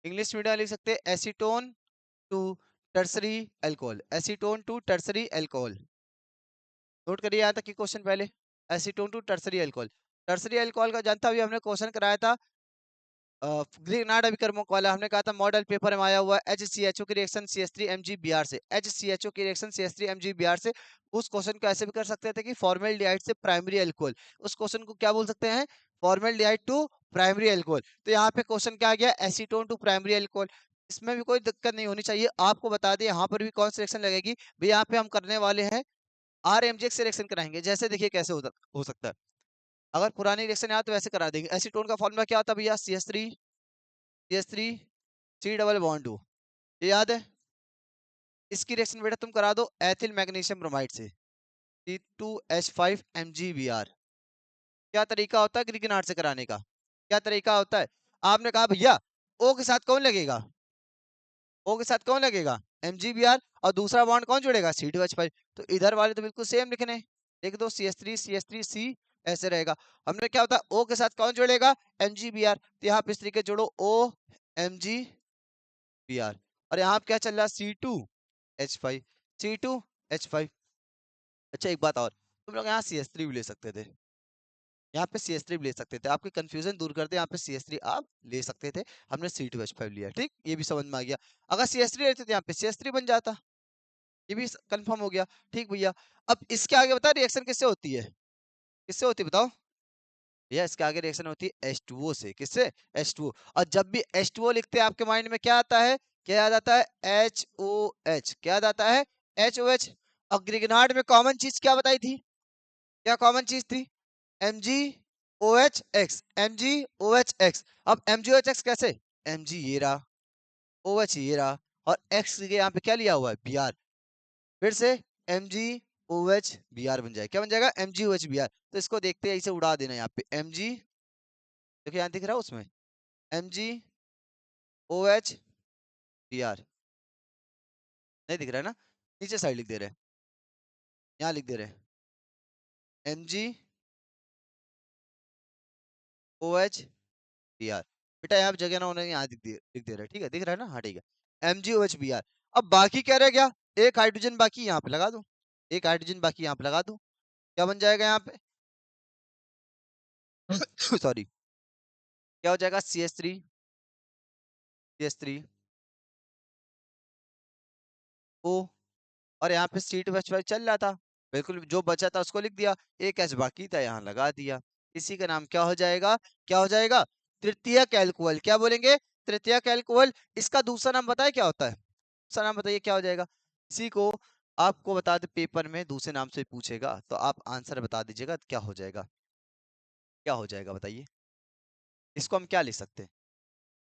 इंग्लिश मीडियम लिख सकते हैं acetone to tertiary alcohol, acetone to tertiary alcohol. Note करिए यहाँ तक की क्वेश्चन पहले, acetone to tertiary alcohol. Tertiary alcohol का जानता, अभी हमने क्वेश्चन कराया था ग्रीनार्ड अभिकर्मक वाला, हमने कहा था मॉडल पेपर में आया हुआ HCHO की रिएक्शन CH3 MgBr से, HCHO की रिएक्शन CH3 MgBr से। उस क्वेश्चन को ऐसे भी कर सकते थे कि फॉर्मेल्डिहाइड से प्राइमरी अल्कोहल, उस क्वेश्चन को क्या बोल सकते हैं? Formaldehyde to primary alcohol. तो यहाँ पे क्वेश्चन क्या आ गया? Acetone to primary alcohol. इसमें भी कोई दिक्कत नहीं होनी चाहिए। आपको बता दें यहाँ पर भी कौन सी रिएक्शन लगेगी भाई, यहाँ पे हम करने वाले हैं RMgx से रिएक्शन कराएंगे। जैसे देखिए कैसे हो सकता है, अगर पुरानी रिएक्शन याद तो वैसे करा देंगे। एसीटोन का फॉर्मूला क्या होता है भैया? CH3 C double bond to, ये याद है? इसकी रिएक्शन बेटा तुम करा दो एथिल मैग्नीशियम ब्रोमाइड से, C2H5MgBr। क्या तरीका होता है ग्रिगनार्ड से कराने का? क्या तरीका होता है? आपने कहा भैया O के साथ कौन लगेगा? O के साथ कौन लगेगा? MgBr। और दूसरा बॉन्ड कौन जोड़ेगा? C2H5। तो इधर वाले तो बिल्कुल सेम लिखने, लिख दो CH3 ऐसे रहेगा। हमने क्या होता है O के साथ कौन जोड़ेगा? MgBr। तो यहाँ पे इस तरीके जोड़ो OMgBr। और यहाँ पे क्या चल रहा है? C2H5, C2H5। अच्छा एक बात और, तुम लोग यहाँ CH3 भी ले सकते थे, यहाँ पे CH3 भी ले सकते थे, आपकी कंफ्यूजन दूर करते यहाँ पे CH3 आप ले सकते थे। हमने C2H5 लिया, ठीक, ये भी समझ में आ गया। अगर CH3 लेते थे यहाँ पे CH3 बन जाता, ये भी कंफर्म हो गया। ठीक भैया, अब इसके आगे बता रिएक्शन किससे होती है? किससे होती है बताओ भैया? इसके आगे रिएक्शन होती है H2O से। किससे? H2O। और जब भी H2O लिखते हैं आपके माइंड में क्या आता है? क्या याद आता है? HOH। क्या याद आता है? HOH। और ग्रिगनार्ड में कॉमन चीज क्या बताई थी? क्या कॉमन चीज थी? MgOH, MgOH। अब MgOH कैसे? Mg ये रहा, OH ये रहा, और X के यहाँ पे क्या लिया हुआ है? Br। फिर से MgOH Br बन जाएगा। क्या बन जाएगा? MgOH Br। तो इसको देखते हैं, इसे उड़ा देना यहाँ पे Mg, देखिए यहाँ दिख रहा है उसमें MgOH Br, नहीं दिख रहा है ना? नीचे साइड लिख दे रहे हैं, यहाँ लिख दे रहे हैं MgOH Br। बेटा यहाँ पे जगह ना होने, यहाँ लिख दे रहा है, ठीक है? दिख रहा है ना? हाँ ठीक है, MgOH Br। अब बाकी क्या रह गया? एक हाइड्रोजन बाकी यहाँ पे लगा दूं, एक हाइड्रोजन बाकी यहाँ पे लगा दूं, क्या बन जाएगा यहाँ पे? सॉरी, क्या हो जाएगा? CH3 O। और यहाँ पे C2H5 चल रहा था, बिल्कुल जो बचा था उसको लिख दिया, एक H बाकी था यहाँ लगा दिया। इसी का नाम क्या हो जाएगा? क्या हो जाएगा? तृतीयक अल्कोहल। क्या बोलेंगे? तृतीयक अल्कोहल। इसका दूसरा नाम बताए क्या होता है? दूसरा नाम बताइए क्या हो जाएगा? इसी को आपको बता दे, पेपर में दूसरे नाम से पूछेगा तो आप आंसर बता दीजिएगा क्या हो जाएगा। क्या हो जाएगा बताइए? इसको हम क्या लिख सकते हैं?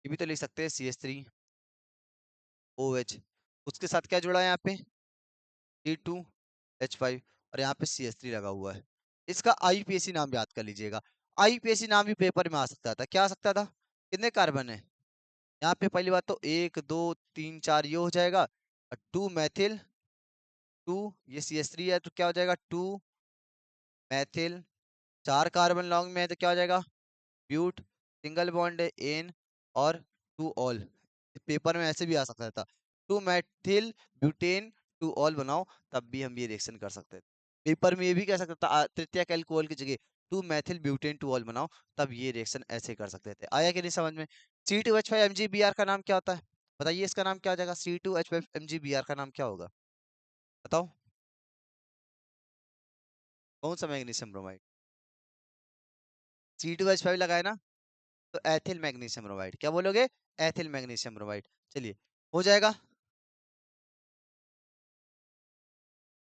ये भी तो लिख सकते हैं CH3OH, उसके साथ क्या जुड़ा है यहाँ पे? C2H5, और यहाँ पे CH3 लगा हुआ है। इसका IUPAC नाम याद कर लीजिएगा। IUPAC नाम भी पेपर में आ सकता था। क्या आ सकता था? कितने कार्बन है यहाँ पे? पहली बात तो 1 2 3 4 ये हो जाएगा, और 2 मैथिल 2, ये CH3 है तो क्या हो जाएगा? 2 मैथिल 4 कार्बन लॉन्ग में है तो क्या हो जाएगा, ब्यूट, सिंगल बॉन्ड है एन, और टू ऑल। पेपर में ऐसे भी आ सकता था, to methyl butane two all बनाओ, तब भी हम ये रिएक्शन कर सकते थे। पेपर में ये भी कह सकता था तृतीयक अल्कोहल की जगह to methyl butane two all बनाओ, तब ये रिएक्शन ऐसे कर सकते थे। आया कि नहीं समझ में? C2H5MgBr का नाम क्या होता है? बताइए इसका नाम क्या हो जाएगा? C2H5MgBr का नाम क्या होगा? बताओ, कौन सा मैग्नीशियम ब्रोमाइड? C2H5 लगाए ना, तो एथिल मैग्नीशियम ब्रोमाइड। क्या बोलोगे? Ethyl magnesium bromide. चलिए, हो जाएगा।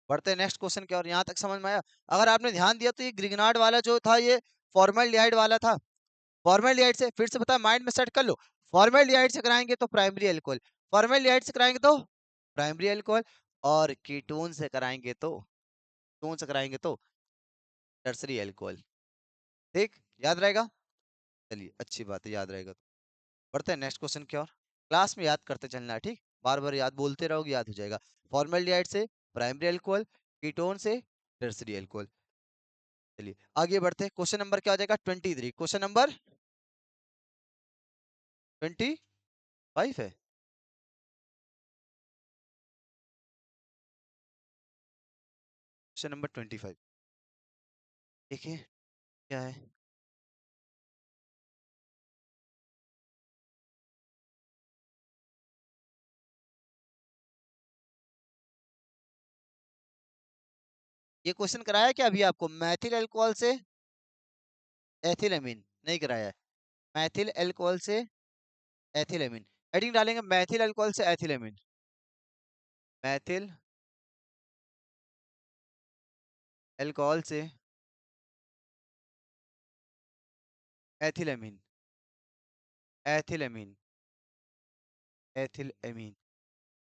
बढ़ते हैं नेक्स्ट क्वेश्चन की ओर। यहाँ तक समझ में आया? अगर आपने ध्यान दिया तो ये ग्रिग्नार्ड वाला जो था ये फॉर्मल्डिहाइड वाला था। फॉर्मल्डिहाइड से फिर से पता है, माइंड में सेट कर लो। फॉर्मल्डिहाइड से कराएंगे तो प्राइमरी अल्कोहल, फॉर्मल्डिहाइड से कराएंगे तो प्राइमरी अल्कोहल, और कीटोन से कराएंगे तो, कीटोन से कराएंगे तो टर्सरी अल्कोहल। ठीक, याद रहेगा? चलिए, अच्छी बात है, याद रहेगा। बढ़ते हैं नेक्स्ट क्वेश्चन की ओर। क्लास में याद करते चलना है, ठीक? बार बार याद बोलते रहोगे, याद हो जाएगा। फॉर्मल्डिहाइड से प्राइमरी अल्कोहल, कीटोन से टर्सरी अल्कोहल। चलिए आगे बढ़ते हैं। क्वेश्चन नंबर क्या हो जाएगा? 23। क्वेश्चन नंबर 25 है। क्वेश्चन नंबर 25 देखिए क्या है। ये क्वेश्चन कराया क्या अभी आपको? मैथिल अल्कोहल से एथिलेमिन नहीं कराया है? मैथिल अल्कोहल से एथिलेमिन, हेडिंग डालेंगे मैथिल अल्कोहल से एथिलेमिन। मैथिल अल्कोहल से एथिलेमिन, एथिलेमिन, एथिलेमिन।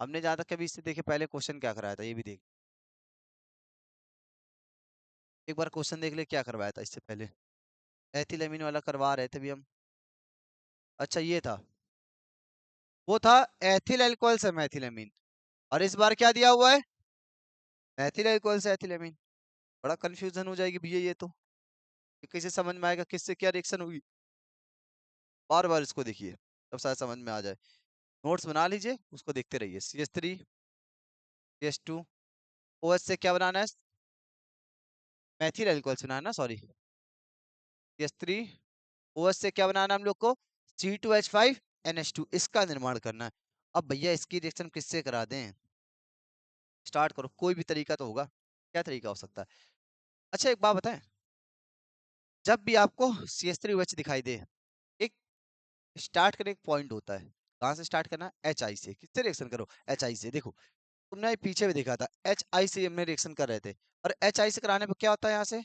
हमने जहां तक कभी इससे देखे पहले क्वेश्चन क्या कराया था ये भी देख, एक बार क्वेश्चन देख ले क्या करवाया था इससे पहले। एथिलेमिन वाला करवा रहे थे भी हम। अच्छा ये था, वो था एथिल अल्कोहल से मैथिलेमिन, और इस बार क्या दिया हुआ है? एथिल अल्कोहल से एथिलेमिन। बड़ा कंफ्यूजन हो जाएगी भैया ये तो, ये कैसे समझ में आएगा किससे क्या रिएक्शन होगी? बार बार इसको देखिए, तब शायद समझ में आ जाए। नोट्स बना लीजिए, उसको देखते रहिए। CH3 CH2 OH से क्या बनाना है? मैथिल अल्कोहल से बनाना, सॉरी। CH3 OH से क्या बनाना है हम लोग को? C2H5NH2, इसका निर्माण करना है। अब भैया इसकी रिएक्शन किससे करा दें? स्टार्ट करो, कोई भी तरीका तो होगा। क्या तरीका हो सकता है? अच्छा एक बात बताएं, जब भी आपको CH3OH दिखाई दे, एक स्टार्ट करने एक पॉइंट होता है। कहाँ से स्टार्ट करना? HI से। किससे रिएक्शन करो? HI से। देखो तुमने पीछे भी देखा था, HI से हमने रिएक्शन कर रहे थे, और HI से कराने पर क्या होता है? यहाँ से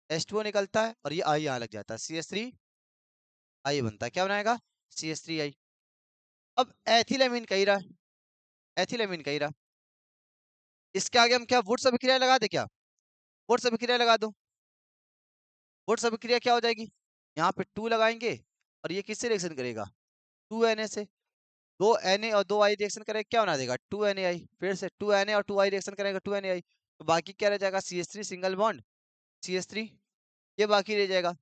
H2O निकलता है, और ये I यहाँ लग जाता है, CH3I बनता है। क्या बनाएगा? CH3I। अब एथिलेमिन कही रहा है, एथिलेमिन कही रहा, इसके आगे हम क्या वुड्स अभिक्रिया लगा दे? क्या वुड्स अभिक्रिया लगा दो? वुड्स अभिक्रिया क्या हो जाएगी? यहाँ पे 2 लगाएंगे, और ये किससे रिएक्शन करेगा? 2Na से। 2Na और 2I रिएक्शन करेगा, क्या बना देगा? 2NaI। फिर से 2Na और 2I रिएक्शन करेगा, 2NaI। तो बाकी क्या रह जाएगा? CH3 सिंगल बॉन्ड CH3, ये बाकी रह जाएगा।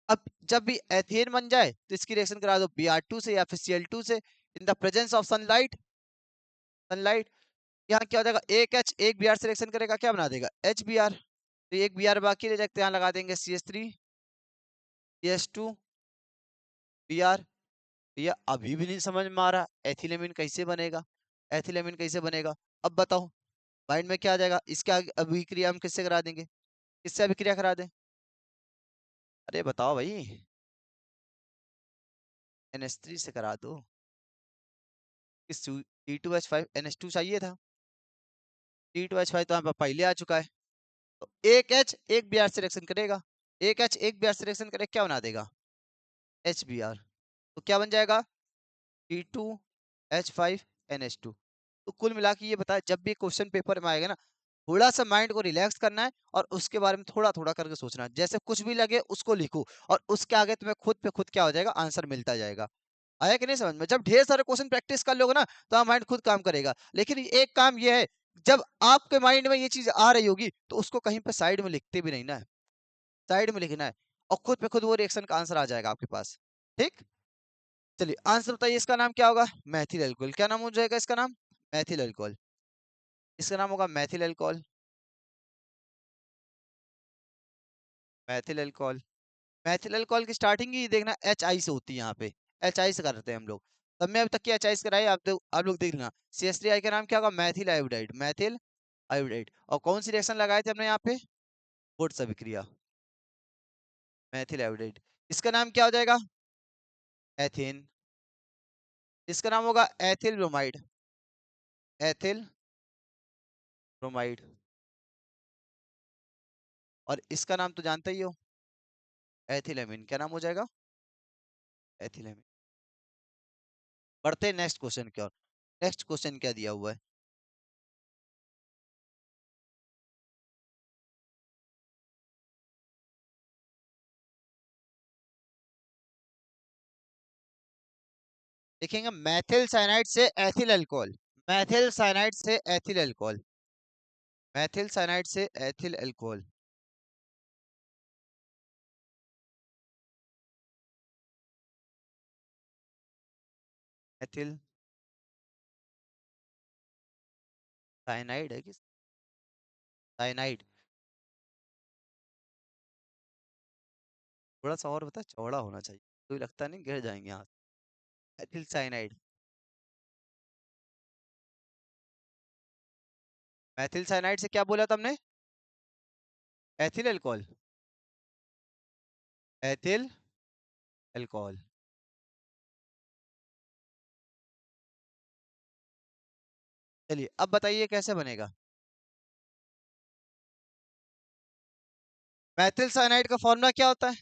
अब जब भी एथेन बन जाए तो इसकी रिएक्शन करा दो Br2 से या फिर Cl2 से, in the presence of sunlight. Sunlight, यहाँ क्या हो जाएगा? एक H एक Br से रिएक्शन करेगा, क्या बना देगा? HBr। तो एक Br बाकी रह जाएगा, यहाँ लगा देंगे CH3 CH2 Br। ये अभी भी नहीं समझ में आ रहा एथिलेमिन कैसे बनेगा? एथिलेमिन कैसे बनेगा? अब बताओ, माइंड में क्या आ जाएगा? इसके आगे अभिक्रिया हम किससे करा देंगे? किससे अभिक्रिया करा दें? अरे बताओ भाई। NH3 से करा दो। इस C2H5NH2 चाहिए था, C2H5 तो यहाँ पर पहले आ चुका है। तो एक H एक Br से रिएक्शन करेगा, एक H एक Br से रिएक्शन करेगा, क्या बना देगा? HBr। तो क्या बन जाएगा? C2H5NH2। तो कुल मिला के ये बताया, जब भी क्वेश्चन पेपर में आएगा ना, थोड़ा सा माइंड को रिलैक्स करना है, और उसके बारे में थोड़ा थोड़ा करके सोचना है। जैसे कुछ भी लगे उसको लिखो, और उसके आगे तुम्हें खुद पे खुद क्या हो जाएगा? आंसर मिलता जाएगा। आया कि नहीं समझ में? जब ढेर सारे क्वेश्चन प्रैक्टिस कर लोगे ना, तो माइंड खुद काम करेगा। लेकिन एक काम ये है, जब आपके माइंड में ये चीज आ रही होगी तो उसको कहीं पे साइड में लिखते भी नहीं ना। साइड में लिखना है और खुद पे खुद वो रिएक्शन का आंसर आ जाएगा आपके पास। ठीक, चलिए आंसर बताइए, इसका नाम क्या होगा? मैथिल अल्कोहल। क्या नाम हो जाएगा इसका नाम? मैथिल अल्कोहल। इसका नाम होगा Maithil alcohol. Maithil alcohol. Maithil alcohol की स्टार्टिंग ही देखना एच आई से होती है, यहाँ पे एच आई से करते हैं हम लोग। तब मैं अभी तक की एच आई से कराई, आप लोग देख लेना। सी एस थ्री आई का नाम क्या होगा? मैथिल आयोडाइड। मैथिल आयोडाइड। और कौन सी रिएक्शन लगाए थे हमने यहाँ पे? वुड्स अभिक्रिया। मैथिल आयोडाइड। इसका नाम क्या हो जाएगा? एथिन। इसका नाम होगा एथिल ब्रोमाइड। Ethyl bromide. और इसका नाम तो जानते ही हो, एथिलेमिन। क्या नाम हो जाएगा? एथिलेमिन। बढ़ते हैं नेक्स्ट क्वेश्चन की ओर। नेक्स्ट क्वेश्चन क्या दिया हुआ है? देखेंगे मैथिल साइनाइड से एथिल अल्कोहल। मैथिल साइनाइड से एथिल अल्कोहल। मैथिल साइनाइड से एथिल अल्कोहल। एथिल साइनाइड है कि साइनाइड? थोड़ा सा और बता, चौड़ा होना चाहिए, कोई लगता नहीं गिर जाएंगे यहाँ से। Ethyl cyanide. मैथिल साइनाइड से क्या बोला तुमने? Ethyl alcohol. Ethyl alcohol. चलिए अब बताइए कैसे बनेगा? मैथिल साइनाइड का फॉर्मूला क्या होता है?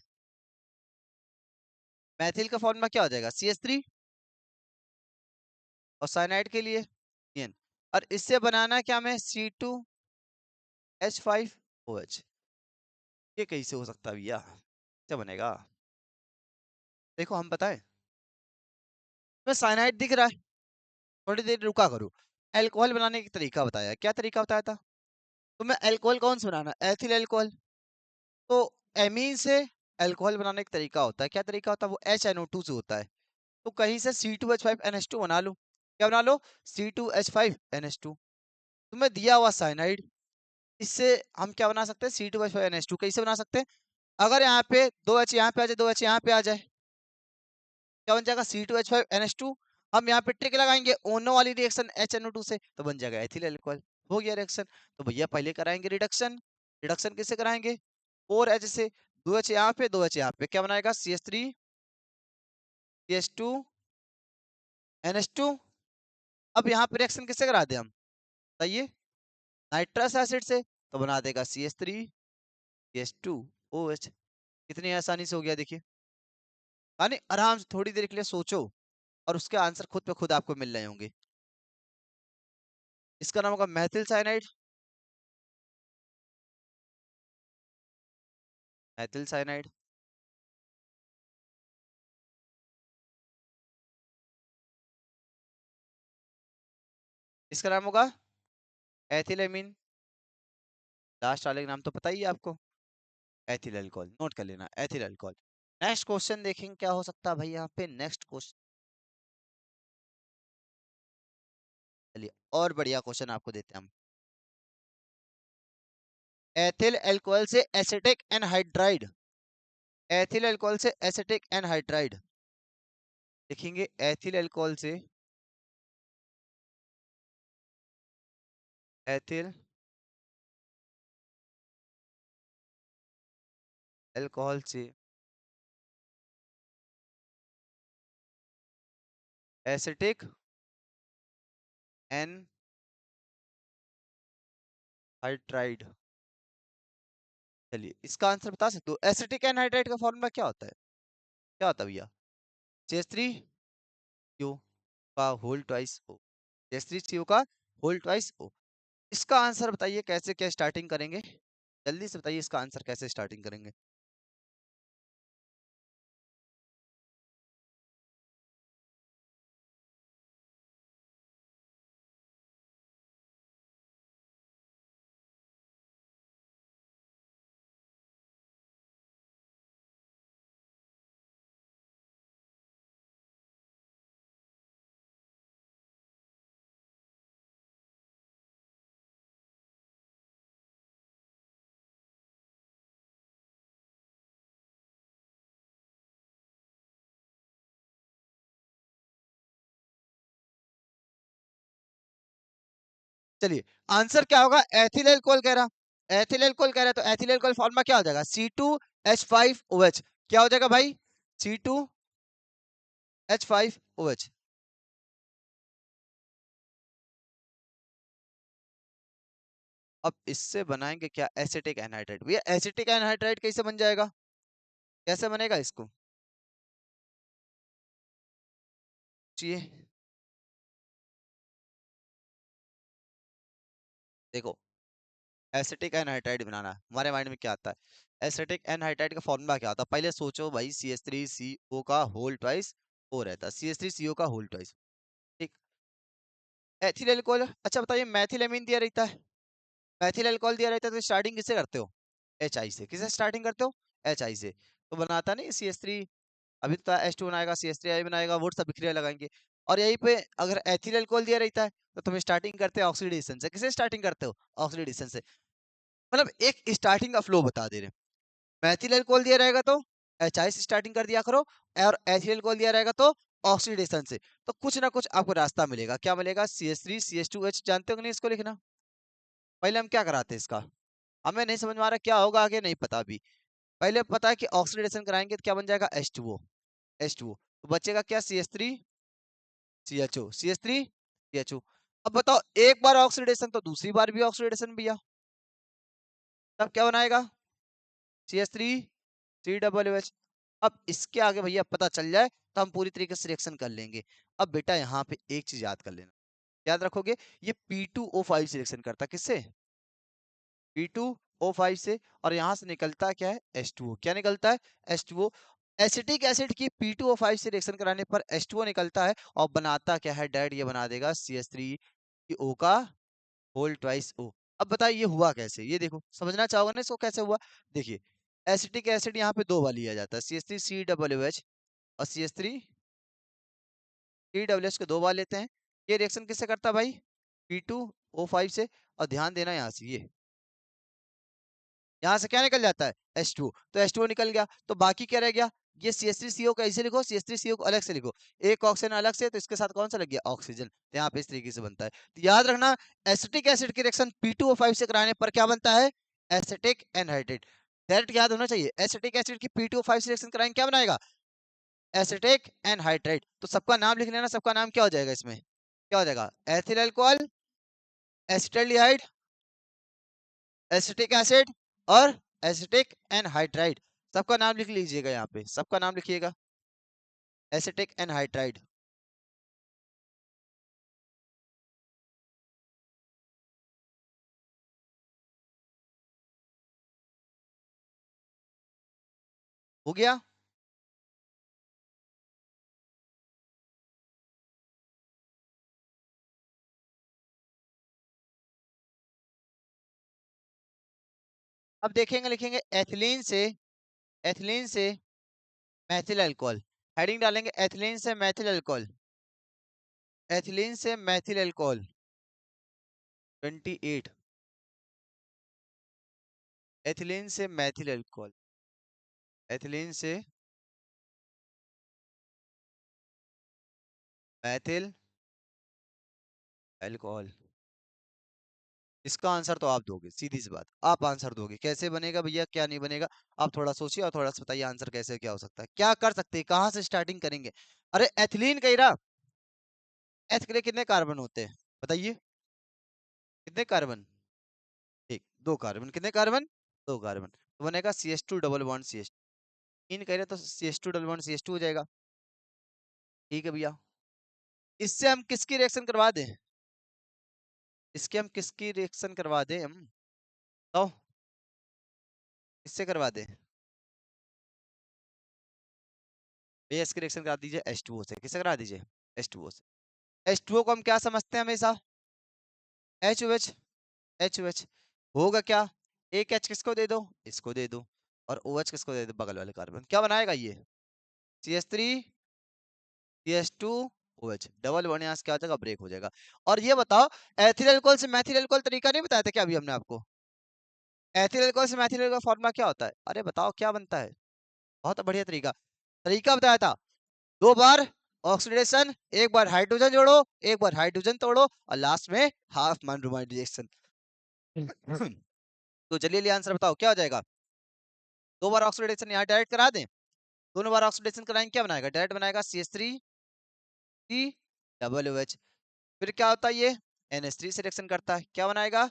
मैथिल का फॉर्मूला क्या हो जाएगा? C S three. और साइनाइड के लिए एन। और इससे बनाना क्या, में C two H five O H. ये कैसे हो सकता है भैया? क्या बनेगा? देखो हम बताएं, मैं साइनाइड दिख रहा है, थोड़ी देर रुका करो। अल्कोहल बनाने का तरीका बताया, क्या तरीका बताया था? तो मैं अल्कोहल कौन सा बनाना? Ethyl alcohol. तो एमीन से अल्कोहल बनाने का तरीका होता है, क्या तरीका होता है? वो एच एन ओ टू से होता है। तो कहीं से C two H five N H two बना लो। क्या बना लो? C two H five N H two. तुम्हें दिया हुआ साइनाइड, इससे हम क्या बना सकते हैं? C two H five N H two. कैसे बना सकते हैं? अगर यहाँ पे दो एच यहाँ पे आ जाए, दो एच यहाँ पे आ जाए, क्या बन जाएगा? C two H five N H two. हम यहाँ पे ट्रिक लगाएंगे ओनो वाली reaction H N O two से, तो बन जाएगा एथिल अल्कोहल। हो गया रिएक्शन। तो भैया पहले कराएंगे रिडक्शन। रिडक्शन किससे कराएंगे? फोर एच से। दो एच यहाँ पे, दो एच यहाँ पे, क्या बनाएगा? C H three C H two N H two. अब यहाँ पे रिएक्शन किससे करा दे हम, बताइए? नाइट्रस एसिड से। तो बना देगा C H three C H two O H. कितनी आसानी से हो गया देखिए। यानी आराम से थोड़ी देर के लिए सोचो और उसके आंसर खुद पे खुद आपको मिल रहे होंगे। इसका नाम होगा मैथिल साइनाइड। मैथिल साइनाइड। इसका नाम होगा एथिलेमिन। लास्ट वाले का नाम तो पता ही है आपको, एथिल अल्कोहल। नोट कर लेना, एथिल अल्कोहल। नेक्स्ट क्वेश्चन देखेंगे क्या हो सकता है भाई यहाँ पे। नेक्स्ट क्वेश्चन, चलिए और बढ़िया क्वेश्चन आपको देते हैं हम। एथिल अल्कोहल से एसिटिक एनहाइड्राइड। एथिल अल्कोहल से एसिटिक एनहाइड्राइड। लिखेंगे एथिल अल्कोहल से एथिल अल्कोहल से एसिटिक एनहाइड्राइड। चलिए इसका आंसर बता सकते हो? एसिटिक एनहाइड्राइड का फॉर्मूला क्या होता है? क्या होता है भैया? CH3 CO का whole twice O। CH3 CO का होल ट्वाइस O। इसका आंसर बताइए कैसे, क्या स्टार्टिंग करेंगे? जल्दी से बताइए इसका आंसर कैसे स्टार्टिंग करेंगे? चलिए आंसर क्या होगा, एथिल एल्कोहल कह रहा, एथिल एल्कोहल कह रहा है, तो एथिल एल्कोहल फॉर्मूला क्या हो जाएगा, C2H5OH। क्या हो जाएगा भाई, C2H5OH। अब इससे बनाएंगे क्या, एसिटिक एनहाइड्राइड। भैया एसिटिक एनहाइड्राइड कैसे बन जाएगा, कैसे बनेगा इसको, चाहिए देखो, एसिटिक एनहाइड्राइड बनाना हमारे माइंड में क्या आता है, एसिटिक एनहाइड्राइड का फॉर्मूला क्या होता है, पहले सोचो भाई, CH3CO का होल ट्वाइस ओ रहता है, CH3CO का होल ट्वाइस, ठीक। एथिल एल्कोहल, अच्छा बताइए मैथिल एमीन दिया रहता है, मैथिल अल्कोहल दिया रहता है, तो स्टार्टिंग किससे करते हो, HI से, किससे स्टार्टिंग करते हो, HI से, तो बनाता नहीं CH3, अभी तो H2 बनाएगा, CH3I बनाएगा, वो सब बिक्रिया लगाएंगे। और यहीं पे अगर एथिल अल्कोहल दिया रहता है, तो तुम स्टार्टिंग करते हो ऑक्सीडेशन से, किसे स्टार्टिंग करते हो, ऑक्सीडेशन से, मतलब एक स्टार्टिंग का फ्लो बता दे रहे हैं। मैथिल अल्कोहल दिया रहेगा तो HI से स्टार्टिंग कर दिया करो, और एथिल अल्कोहल दिया रहेगा तो ऑक्सीडेशन से, तो कुछ ना कुछ आपको रास्ता मिलेगा, क्या मिलेगा, CH3CH2H, जानते हो कि नहीं इसको लिखना, पहले हम क्या कराते हैं इसका, हमें नहीं समझ में आ रहा क्या होगा आगे, नहीं पता अभी, पहले पता है कि ऑक्सीडेशन कराएंगे तो क्या बन जाएगा, H2O, तो बचेगा क्या, CH3CHO। अब बताओ, एक बार ऑक्सीडेशन तो दूसरी बार भी ऑक्सीडेशन भैया, तब क्या बनाएगा, CH3COOH। अब इसके आगे भैया पता चल जाए तो हम पूरी तरीके से रिएक्शन कर लेंगे। अब बेटा यहाँ पे एक चीज याद कर लेना, याद रखोगे, ये P2O5 से रिएक्शन करता है, किससे, P2O5 से, और यहां से निकलता क्या है, H2O, क्या निकलता है, H2O। एसिटिक एसिड की P2O5 से रिएक्शन कराने पर H2O निकलता है, और बनाता क्या है डैड, ये बना देगा CH3O का होल ट्वाइस O। अब बताइए ये हुआ कैसे, ये देखो समझना चाहोगे ना इसको कैसे हुआ, देखिए एसिटिक एसिड यहाँ पे दो बार लिया जाता है, CH3COOH, और CH3COOH के दो बार लेते हैं, ये रिएक्शन किससे करता है भाई, P2O5 से, और ध्यान देना यहाँ से, ये यहाँ से क्या निकल जाता है, H2O, तो H2O निकल गया, तो बाकी क्या रह गया, ये CH3CO कैसे लिखो, CH3CO को अलग से लिखो, एक ऑक्सीजन अलग से, तो इसके साथ कौन सा लग गया, ऑक्सीजन, तो यहाँ पे इस तरीके से बनता है। तो याद रखना, एसिटिक एसिड की रिएक्शन P2O5 से कराने पर क्या बनता है, एसिटिक एनहाइड्रेट, डायरेक्ट याद होना चाहिए, एसिटिक एसिड की P2O5 से रिएक्शन कराएंगे क्या बनाएगा, एसिटिक एनहाइड्रेट। तो सबका नाम लिख लेना, सबका नाम क्या हो जाएगा इसमें, क्या हो जाएगा, ethyl alcohol, acetaldehyde, acetic acid, और एसिटिक एनहाइड्राइड, सबका नाम लिख लीजिएगा, यहाँ पे सबका नाम लिखिएगा, एसिटिक एनहाइड्राइड। हो गया। अब देखेंगे, लिखेंगे एथिलीन से, एथिलीन से मैथिल अल्कोहल, हेडिंग डालेंगे एथिलीन से मैथिल अल्कोहल, एथिलीन से मैथिल अल्कोहल 28, एथिलीन से मैथिल अल्कोहल, एथिलीन से मैथिल अल्कोहल। इसका आंसर तो आप दोगे, सीधी सी बात, आप आंसर दोगे, कैसे बनेगा भैया, क्या नहीं बनेगा, आप थोड़ा सोचिए और थोड़ा सा बताइए आंसर कैसे क्या हो सकता है, क्या कर सकते हैं, कहाँ से स्टार्टिंग करेंगे। अरे एथिलीन कह रहा, एथ के लिए कितने कार्बन होते हैं बताइए, कितने कार्बन, एक, दो कार्बन, कितने कार्बन, दो कार्बन, तो बनेगा CH2 डबल बॉन्ड CH, इन कह रहे तो CH2 डबल बॉन्ड CH2 हो जाएगा, ठीक है भैया। इससे हम किसकी रिएक्शन करवा दें, इसके हम किसकी रिएक्शन करवा दें हम, तो इससे करवा दें भैया, इसकी रिएक्शन करा दीजिए H2O से, किससे करा दीजिए, H2O से। H2O को हम क्या समझते हैं हमेशा, HOH, HOH, होगा क्या, एक H किसको दे दो, इसको दे दो, और OH किसको दे दो, बगल वाले कार्बन, क्या बनाएगा ये, CH3CH2OH, डबल बॉन्ड यहाँ से क्या हो जाएगा, ब्रेक हो जाएगा। और ये बताओ, एथिल अल्कोहल से मैथिल अल्कोहल तरीका नहीं बताया था क्या अभी हमने आपको, एथिल अल्कोहल से मैथिल अल्कोहल फॉर्मूला क्या होता है, अरे बताओ क्या बनता है, बहुत बढ़िया तरीका, तरीका बताया था, दो बार ऑक्सीडेशन, एक बार हाइड्रोजन जोड़ो, एक बार हाइड्रोजन तोड़ो और लास्ट में हाफ मान ब्रोमाइड रिएक्शन। तो चलिए आंसर बताओ क्या हो जाएगा। दो बार ऑक्सीडेशन यहाँ डायरेक्ट करा दें, दोनों बार ऑक्सीडेशन कराएंगे क्या बनाएगा, डायरेक्ट बनाएगा CH3 डबल OH। फिर क्या होता है ये NH3 से रिएक्शन करता है, क्या बनाएगा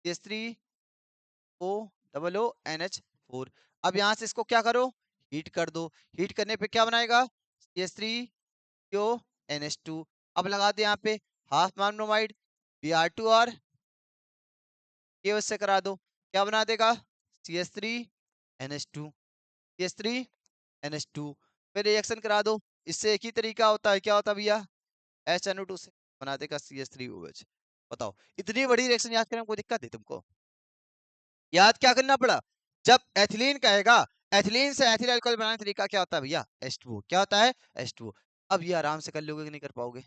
CH3O डबल O NH4। अब यहाँ से इसको क्या करो हीट कर दो, हीट करने पे क्या बनाएगा CH3CO NH2। अब लगा दे यहाँ पे हाफ मान ब्रोमाइड Br2 और KO से करा दो, क्या बना देगा CH3NH2 CH3NH2। फिर रिएक्शन करा दो, इससे एक ही तरीका होता है, क्या होता है भैया HNO2 से बना देगा CH3OH। बताओ इतनी बड़ी रिएक्शन याद करने में कोई दिक्कत है तुमको, याद क्या करना पड़ा, जब एथिलीन कहेगा एथिलीन से एथिल अल्कोहल बनाने का तरीका क्या होता है भैया H2O, क्या होता है H2O। अब ये आराम से कर लोगे कि नहीं कर पाओगे।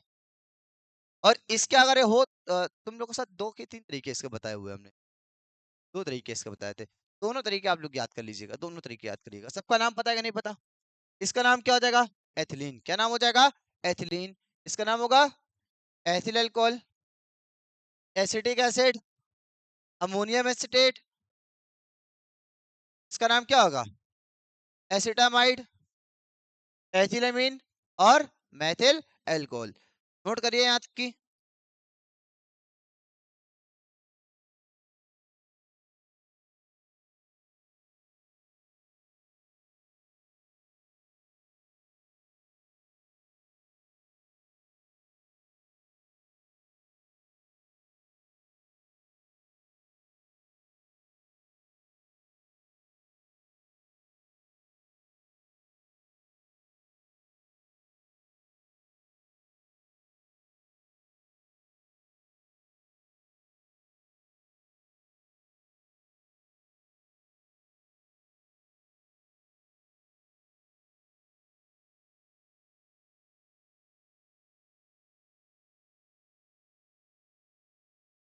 और इसके अगर हो तुम लोगों के साथ दो के तीन तरीके इसके बताए हुए हमने, दो तरीके इसके बताए थे, दोनों तरीके आप लोग याद कर लीजिएगा, दोनों तरीके याद करिएगा। सबका नाम पता है कि नहीं पता। इसका नाम क्या हो जाएगा एथिलीन, क्या नाम हो जाएगा एथिलीन। इसका नाम होगा ethyl alcohol, acetic acid, ammonium acetate, इसका नाम क्या होगा एसिटामाइड, एथिलमीन और मेथिल अल्कोहल। नोट करिए यहाँ तक की।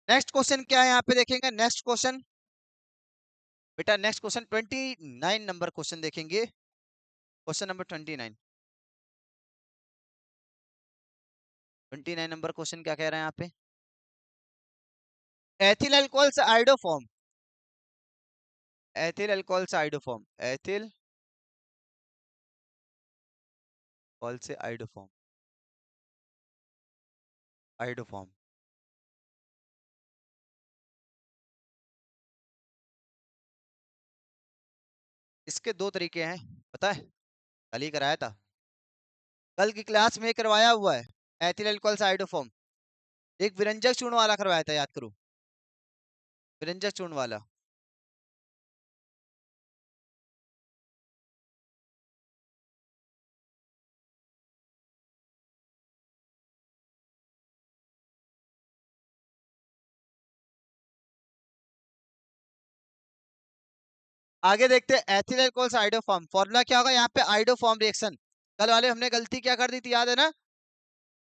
नेक्स्ट क्वेश्चन क्या है यहाँ पे देखेंगे, नेक्स्ट क्वेश्चन बेटा, नेक्स्ट क्वेश्चन 29 नंबर क्वेश्चन देखेंगे, क्वेश्चन नंबर 29 नंबर क्वेश्चन क्या कह रहे हैं यहाँ पे, एथिल अल्कोहल से आइडोफॉर्म, एथिल अल्कोहल से आइडोफॉर्म, एथिल अल्कोहल से आइडोफॉर्म, आइडोफॉर्म। इसके दो तरीके हैं, पता है कल ही कराया था, कल की क्लास में करवाया हुआ है एथिल अल्कोहल से आइडोफॉर्म। एक विरंजक चूर्ण वाला करवाया था, याद करो विरंजक चूर्ण वाला। आगे देखते हैं एथिल अल्कोहल से आइडोफॉर्म, फॉर्मूला क्या होगा यहाँ पे आइडोफॉर्म रिएक्शन। कल वाले हमने गलती क्या कर दी थी याद है ना,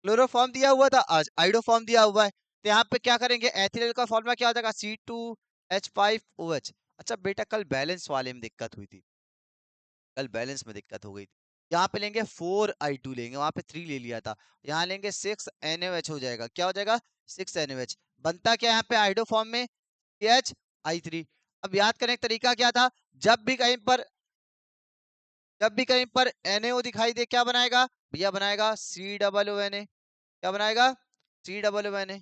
क्लोरोफॉर्म दिया हुआ था, आज आइडोफॉर्म दिया हुआ है। तो यहाँ पे क्या करेंगे एथिल का फॉर्मूला क्या हो जाएगा C2H5OH। अच्छा बेटा कल बैलेंस वाले में दिक्कत हुई थी, कल बैलेंस में दिक्कत हो गई थी। यहाँ पे लेंगे 4I2 लेंगे, वहां पे 3 ले लिया था, यहाँ लेंगे 6NaOH हो जाएगा, क्या हो जाएगा 6NaOH। बनता क्या यहाँ पे आइडोफॉर्म में CH I3। अब याद करने का तरीका क्या था, जब भी कहीं पर जब भी कहीं पर NaO दिखाई दे क्या बनाएगा भैया, बनाएगा C OO Na, क्या बनाएगा C OO Na।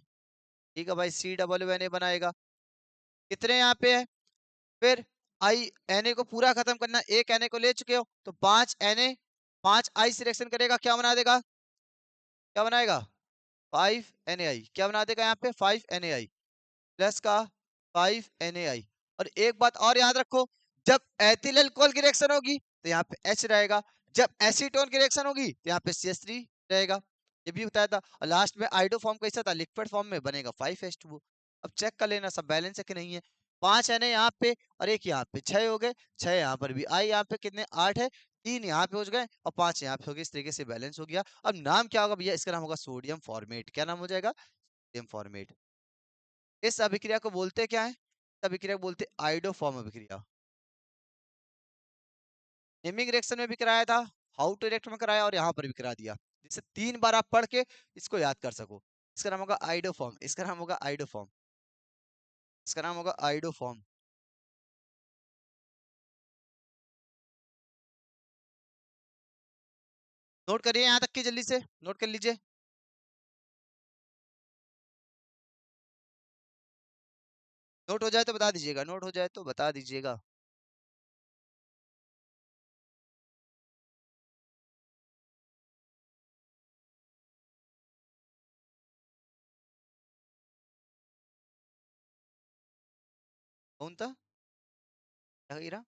ठीक है भाई C OO Na बनाएगा। कितने यहाँ पे है, फिर आई Na को पूरा खत्म करना, एक Na को ले चुके हो तो 5Na, 5I से रिएक्शन करेगा, क्या बना देगा, क्या बनाएगा 5NaI, क्या बना देगा यहाँ पे 5NaI प्लस का 5NaI। और एक बात और याद रखो, जब एथिल अल्कोहल की रिएक्शन होगी तो यहाँ पे H रहेगा, जब एसीटोन की रिएक्शन होगी तो यहाँ पे CH3 रहेगा, ये भी बताया था। और लास्ट में आइडो फॉर्म कैसा था, लिक्विड फॉर्म में बनेगा 5H2O। अब चेक कर लेना सब बैलेंस है कि नहीं है। 5 है यहाँ पे और एक यहाँ पे 6 हो गए, 6 यहाँ पर भी आई, यहाँ पे कितने 8 है, 3 यहाँ पे हो गए और 5 यहाँ पे हो गए, इस तरीके से बैलेंस हो गया। अब नाम क्या होगा भैया, इसका नाम होगा सोडियम फॉर्मेट। क्या नाम हो जाएगा सोडियम फॉर्मेट। इस अभिक्रिया को बोलते क्या है, इस अभिक्रिया को बोलते आइडोफॉर्म अभिक्रिया। नेमिंग रिएक्शन में भी कराया था, हाउ टू रिएक्ट में कराया और यहाँ पर भी करा दिया। जिससे 3 बार आप पढ़ के इसको याद कर सको। इसका नाम होगा आइडोफॉर्म, इसका नाम होगा आइडोफॉर्म, इसका नाम होगा आइडोफॉर्म। नोट करिए यहाँ तक की, जल्दी से नोट कर लीजिए। नोट हो जाए तो बता दीजिएगा, नोट हो जाए तो बता दीजिएगा। कौन था, क्या गिरा?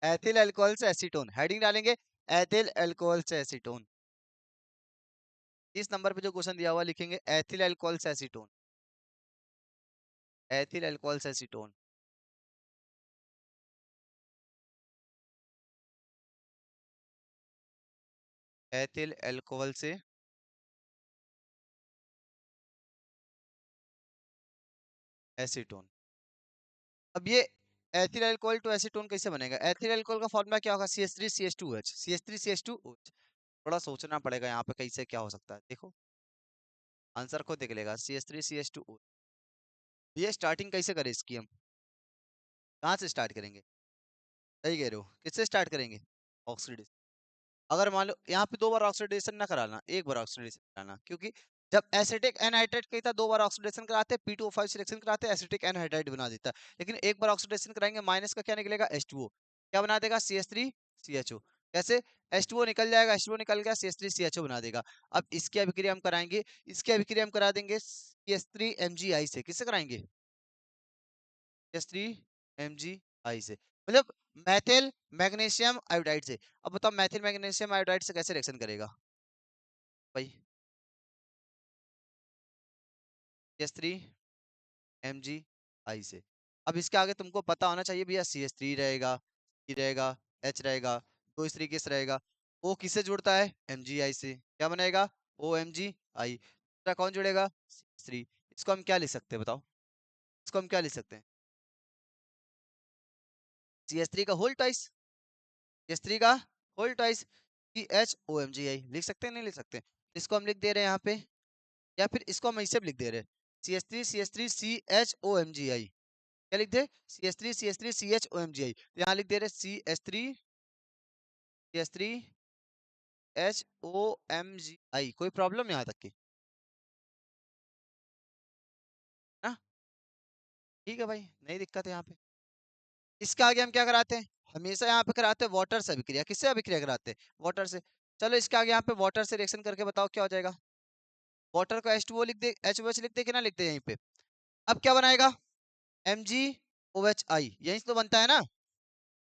एथिल अल्कोहल से एसीटोन, हेडिंग डालेंगे एथिल अल्कोहल से एसीटोन। इस नंबर पे जो क्वेश्चन दिया हुआ लिखेंगे एथिल अल्कोहल से एसीटोन, एथिल अल्कोहल से एसीटोन। एथिल अल्कोहल से एसीटोन। अब ये एथिल अल्कोहल टू एसीटोन कैसे बनेगा? एथिल अल्कोहल का फॉर्मूला क्या होगा? CH3CH2OH, CH3CH2OH। थोड़ा सोचना पड़ेगा यहाँ पे कैसे क्या हो सकता है, देखो आंसर खुद निकलेगा, CH3CH2OH। ये स्टार्टिंग कैसे करें इसकी हम, कहाँ से स्टार्ट करेंगे? सही कह रहे हो, किससे स्टार्ट करेंगे? ऑक्सीडेशन। अगर मान लो यहाँ पे 2 बार ऑक्सीडेशन ना कराना, एक बार ऑक्सीडेशन कराना, क्योंकि जब एसिटिक एनहाइड्रेट कहता है 2 बार ऑक्सीडेशन कराते हैं, P2O5 सिलेक्शन कराते हैं, एसिटिक एनहाइड्राइड बना देता है। लेकिन एक बार ऑक्सीडेशन कराएंगे, माइनस का क्या निकलेगा? H2O। क्या बना देगा? CH3CHO। कैसे? H2O निकल जाएगा, H2O निकल गया, CH3CHO बना देगा। अब इसकी अभिक्रिया हम कराएंगे, इसकी अभिक्रिया हम करा देंगे CH3MgI से। किससे कराएंगे? CH3MgI से, मतलब मैथिल मैग्नीशियम आयोडाइड से। अब बताओ मैथिल मैग्नीशियम आयोडाइड से कैसे रिएक्शन करेगा भाई? CH3MgI से। अब इसके आगे तुमको पता होना चाहिए भैया, CH3 रहेगा, C रहेगा, H रहेगा, दो स्त्री किस रहेगा? O किससे जुड़ता है? MgI से। क्या बनेगा? OMgI। दूसरा कौन जुड़ेगा? CH3। इसको हम क्या लिख सकते हैं बताओ, इसको हम क्या लिख सकते हैं? CH3 का होल ट्वाइस, CH3 का होल ट्वाइस, CHOMgI लिख सकते हैं, नहीं लिख सकते? इसको हम लिख दे रहे हैं यहाँ पे, या फिर इसको हम ऐसे भी लिख दे रहे हैं, CH3 CHOMgI। क्या लिख दे? CH3 CHOMgI। तो यहाँ लिख दे रहे CH3 कोई प्रॉब्लम यहाँ तक की ना? ठीक है भाई, नहीं दिक्कत है यहाँ पे। इसके आगे हम क्या कराते हैं? हमेशा यहाँ पे कराते हैं वाटर से अभिक्रिया। किससे अभिक्रिया कराते हैं? वाटर से। चलो इसके आगे यहाँ पे वाटर से रिएक्शन करके बताओ क्या हो जाएगा? वाटर को H2O लिख दे, HOH लिख दे कि ना लिख दे यहीं पे? अब क्या बनाएगा? MgOHI, यहीं से तो बनता है ना,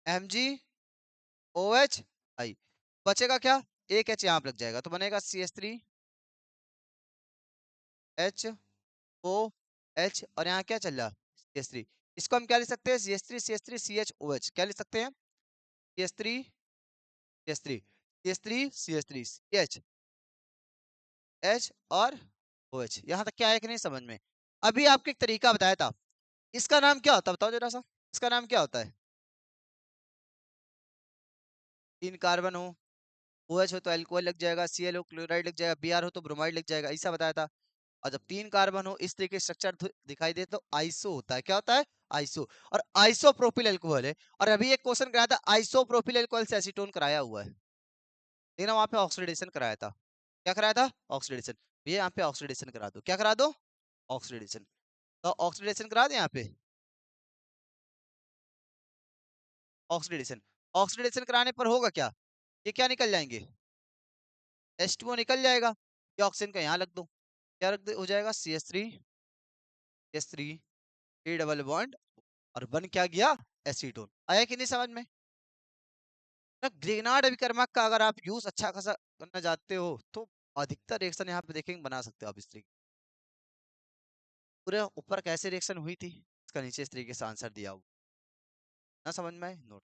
MgOHI। बचेगा क्या? एक H यहाँ पे लग जाएगा तो बनेगा CH3HOH, और यहाँ क्या चल रहा है? CH3। इसको हम क्या लिख सकते हैं? CH3CH3CHOH। क्या लिख सकते हैं? CH3CH3CH3 H और OH। यहाँ तक क्या है कि नहीं समझ में? अभी आपको एक तरीका बताया था, इसका नाम क्या होता है बताओ जरा सा, इसका नाम क्या होता है? 3 कार्बन हो, OH हो तो अल्कोहल लग जाएगा, Cl हो क्लोराइड लग जाएगा, Br हो तो ब्रोमाइड लग जाएगा, ऐसा बताया था। और जब 3 कार्बन हो इस तरीके स्ट्रक्चर दिखाई दे तो आइसो होता है। क्या होता है? आइसो। और आइसोप्रोपिल अल्कोहल है। और अभी एक क्वेश्चन कराया था, आइसोप्रोपिल अल्कोहल से एसीटोन कराया हुआ है, लेकिन वहां पे ऑक्सीडेशन कराया था। क्या कराया था? ऑक्सीडेशन। ये यहाँ पे ऑक्सीडेशन करा दो, क्या करा दो? ऑक्सीडेशन। तो ऑक्सीडेशन करा दे यहाँ पे, ऑक्सीडेशन। ऑक्सीडेशन कराने पर होगा क्या? ये क्या निकल जाएंगे? H2O निकल जाएगा। ये ऑक्सीजन का यहाँ रख दो, क्या रख दे हो जाएगा? CH3 डबल बॉन्ड, और बन क्या गया? एसीटोन। आया कि नहीं समझ में? ना ग्रेनाड अभिकर्मक का अगर आप यूज अच्छा खासा करना चाहते हो तो अधिकतर रिएक्शन यहाँ पे देखेंगे बना सकते हो आप इस तरीके। पूरे ऊपर कैसे रिएक्शन हुई थी इसका नीचे इस तरीके से आंसर दिया हुआ ना, समझ में आए? नोट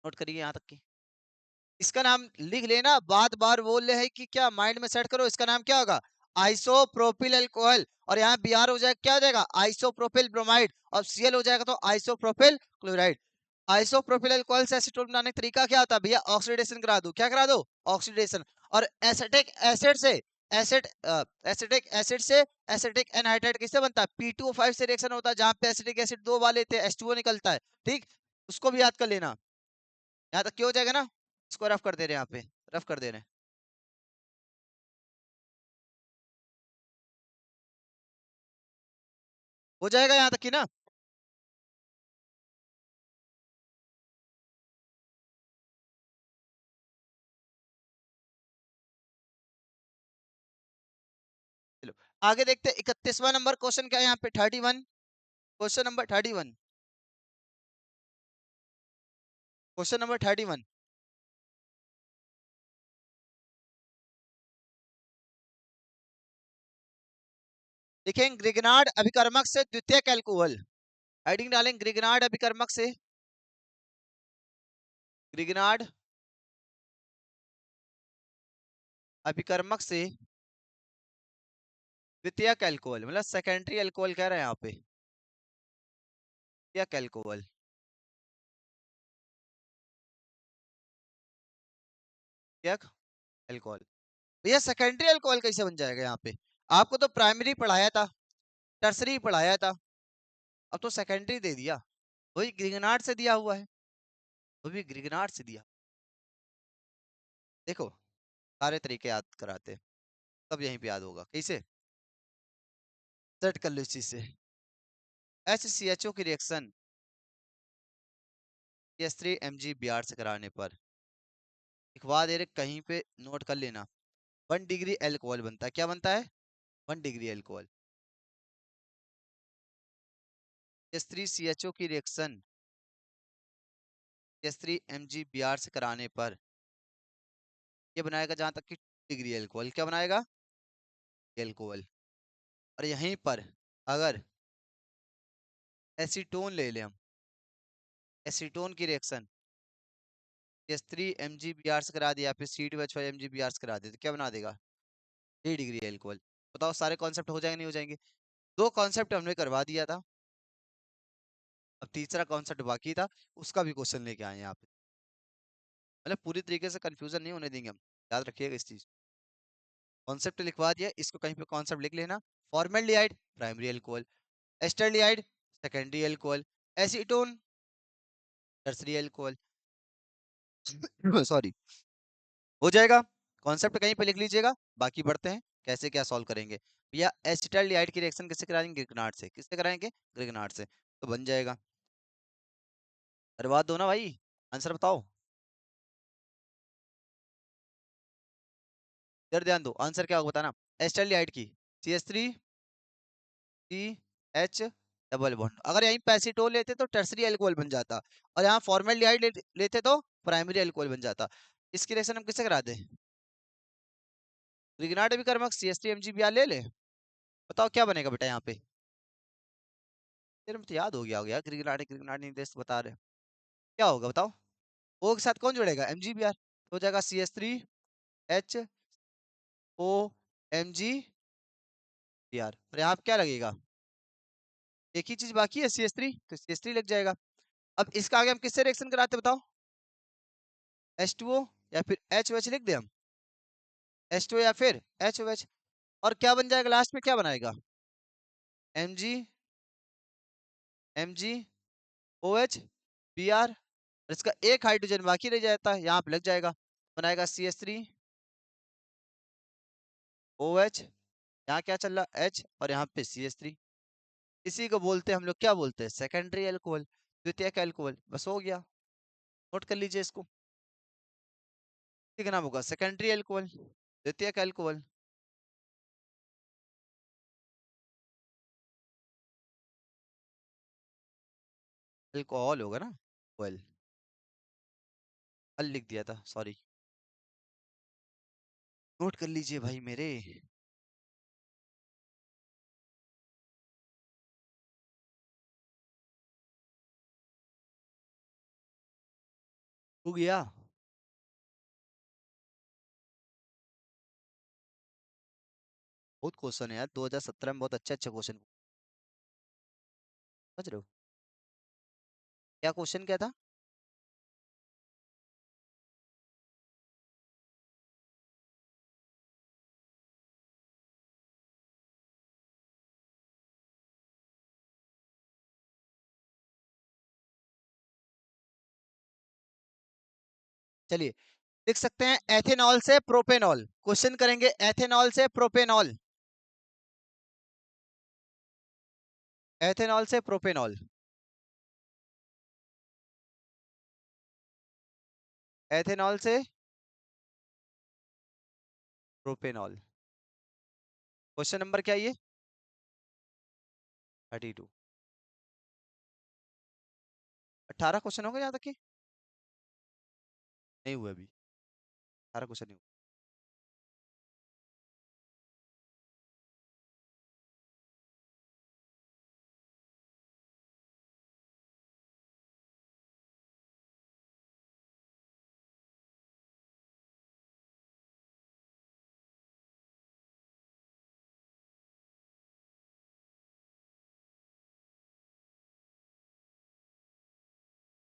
नोट करिए यहाँ तक की। इसका नाम लिख लेना, बात बार बोल रहे हैं कि क्या माइंड में सेट करो। इसका नाम क्या होगा? Isopropyl alcohol. और यहाँ Br हो जाएगा, क्या हो जाएगा? Isopropyl bromide. और Cl हो जाएगा तो आइसोप्रोपिल क्लोराइड। आइसोप्रोपिल अल्कोहल से एसीटोन बनाने का तरीका क्या होता है भैया? ऑक्सीडेशन करा दो। क्या करा दो? ऑक्सीडेशन। और एसिटिक एसिड से एसिड एसिटिक एसिड से एसिटिक एनहाइड्राइड किससे बनता है? P2O5 से रिएक्शन होता है, जहां पे एसिटिक एसिड दो बार लेते हैं, H2O निकलता है। ठीक, उसको भी याद कर लेना। यहाँ तक क्यों हो जाएगा ना? इसको रफ कर दे रहे हैं, यहाँ पे रफ कर दे रहे हैं। हो जाएगा यहाँ तक की ना? चलो आगे देखते हैं। 31वां नंबर क्वेश्चन क्या है यहाँ पे? 31, क्वेश्चन नंबर 31, क्वेश्चन नंबर 31। देखें, ग्रिगनार्ड अभिकर्मक से द्वितीयक एल्कोहल। हेडिंग डालें, ग्रिगनार्ड अभिकर्मक से, ग्रिगनार्ड अभिकर्मक से द्वितीयक एल्कोहल, मतलब सेकेंडरी एल्कोहल कह रहे हैं यहाँ पे, द्वितीयक एल्कोहल, द्वितीयक एल्कोहल। भैया सेकेंडरी एल्कोहल कैसे बन जाएगा यहाँ पे? आपको तो प्राइमरी पढ़ाया था, टर्सरी पढ़ाया था, अब तो सेकेंडरी दे दिया। वही ग्रिगनार्ड से दिया हुआ है, वो भी ग्रिगनार्ड से दिया। देखो, सारे तरीके याद कराते हैं, सब यहीं पे याद होगा। कैसे सेट कर लो इस चीज से? HCHO की रिएक्शन S3 Mg Br से कराने पर, लिखवा दे रहे, कहीं पे नोट कर लेना, 1 डिग्री एल्कोहल बनता है। क्या बनता है? 1 डिग्री एल्कोहल। S3CHO की रिएक्शन S3 Mg Br से कराने पर ये बनाएगा जहां तक कि 2 डिग्री एल्कोहल। क्या बनाएगा? एल्कोहल। और यहीं पर अगर एसीटोन ले लें हम, एसीटोन की रिएक्शन S3 Mg Br से करा दिया, फिर C2H5 Mg Br से करा दिया, तो क्या बना देगा? 3 डिग्री एल्कोहल। बताओ सारे कॉन्सेप्ट हो जाएंगे नहीं हो जाएंगे? दो कॉन्सेप्ट हमने करवा दिया था, अब तीसरा कॉन्सेप्ट बाकी था, उसका भी क्वेश्चन लेके आए हैं यहाँ पे। मतलब पूरी तरीके से कंफ्यूजन नहीं होने देंगे हम, याद रखिएगा इस चीज। कॉन्सेप्ट लिखवा दिया, इसको कहीं पे कॉन्सेप्ट लिख लेना। Formaldehyde primary alcohol, acetaldehyde secondary alcohol, acetone tertiary alcohol. Sorry, हो जाएगा। कॉन्सेप्ट कहीं पे लिख लीजिएगा, बाकी बढ़ते हैं कैसे क्या सॉल्व करेंगे। भैया एसिटाल्डिहाइड की रिएक्शन किससे कराएंगे? ग्रिगनार्ड से। किससे कराएंगे? ग्रिगनार्ड से। तो बन जाएगा, करवा दो ना भाई, आंसर बताओ। इधर ध्यान दो, आंसर क्या होगा बताना। एसिटाल्डिहाइड की CH3 डबल बॉन्ड, अगर यहीं पे एसीटोन लेते तो टर्सरी अल्कोहल बन जाता, और यहाँ फॉर्मेल्डिहाइड लेते तो प्राइमरी अल्कोहल बन जाता। इसकी रिएक्शन हम किससे करा दे? ग्रिगनार्ड अभिकर्मक CH3 Mg Br ले ले। बताओ क्या बनेगा बेटा यहाँ पे? तेरे में तो याद हो गया होगा यार, ग्रिगनार्ड ग्रिगनार्ड नहीं देश बता रहे, क्या होगा बताओ? ओ के साथ कौन जुड़ेगा? Mg Br, हो जाएगा CH3HO Mg Br। और यहाँ पे क्या लगेगा? एक ही चीज बाकी है, CH3, तो CH3 लग जाएगा। अब इसका आगे हम किससे रिएक्शन कराते बताओ? H2O या फिर HOH लिख दे हम, H2O या फिर HOH। और क्या बन जाएगा लास्ट में? क्या बनाएगा? MgMgOH Br। और इसका एक हाइड्रोजन बाकी रह जाता है, यहाँ पे लग जाएगा, बनाएगा CH3OH। यहाँ क्या चल रहा? H, और यहाँ पे CH3। इसी को बोलते हैं हम लोग, क्या बोलते हैं? सेकेंडरी एल्कोहल, द्वितीयक एल्कोहल। बस हो गया, नोट कर लीजिए इसको। ठीक नाम होगा सेकेंडरी एल्कोहल, द्वितीयक एल्कोहल। अल्कोहल होगा ना, ऑयल, अल लिख दिया था, सॉरी। नोट कर लीजिए भाई मेरे। हो गया। बहुत क्वेश्चन है यार, 2017 में बहुत अच्छे अच्छे क्वेश्चन। समझ रहे हो? क्या क्वेश्चन क्या था? चलिए, लिख सकते हैं एथेनॉल से प्रोपेनॉल। क्वेश्चन करेंगे एथेनॉल से प्रोपेनॉल। एथेनॉल से प्रोपेनॉल। एथेनॉल से प्रोपेनॉल। क्वेश्चन नंबर क्या है ये? 32। 18 क्वेश्चन हो गए यहाँ तक के? नहीं हुए अभी। 18 क्वेश्चन नहीं हुए।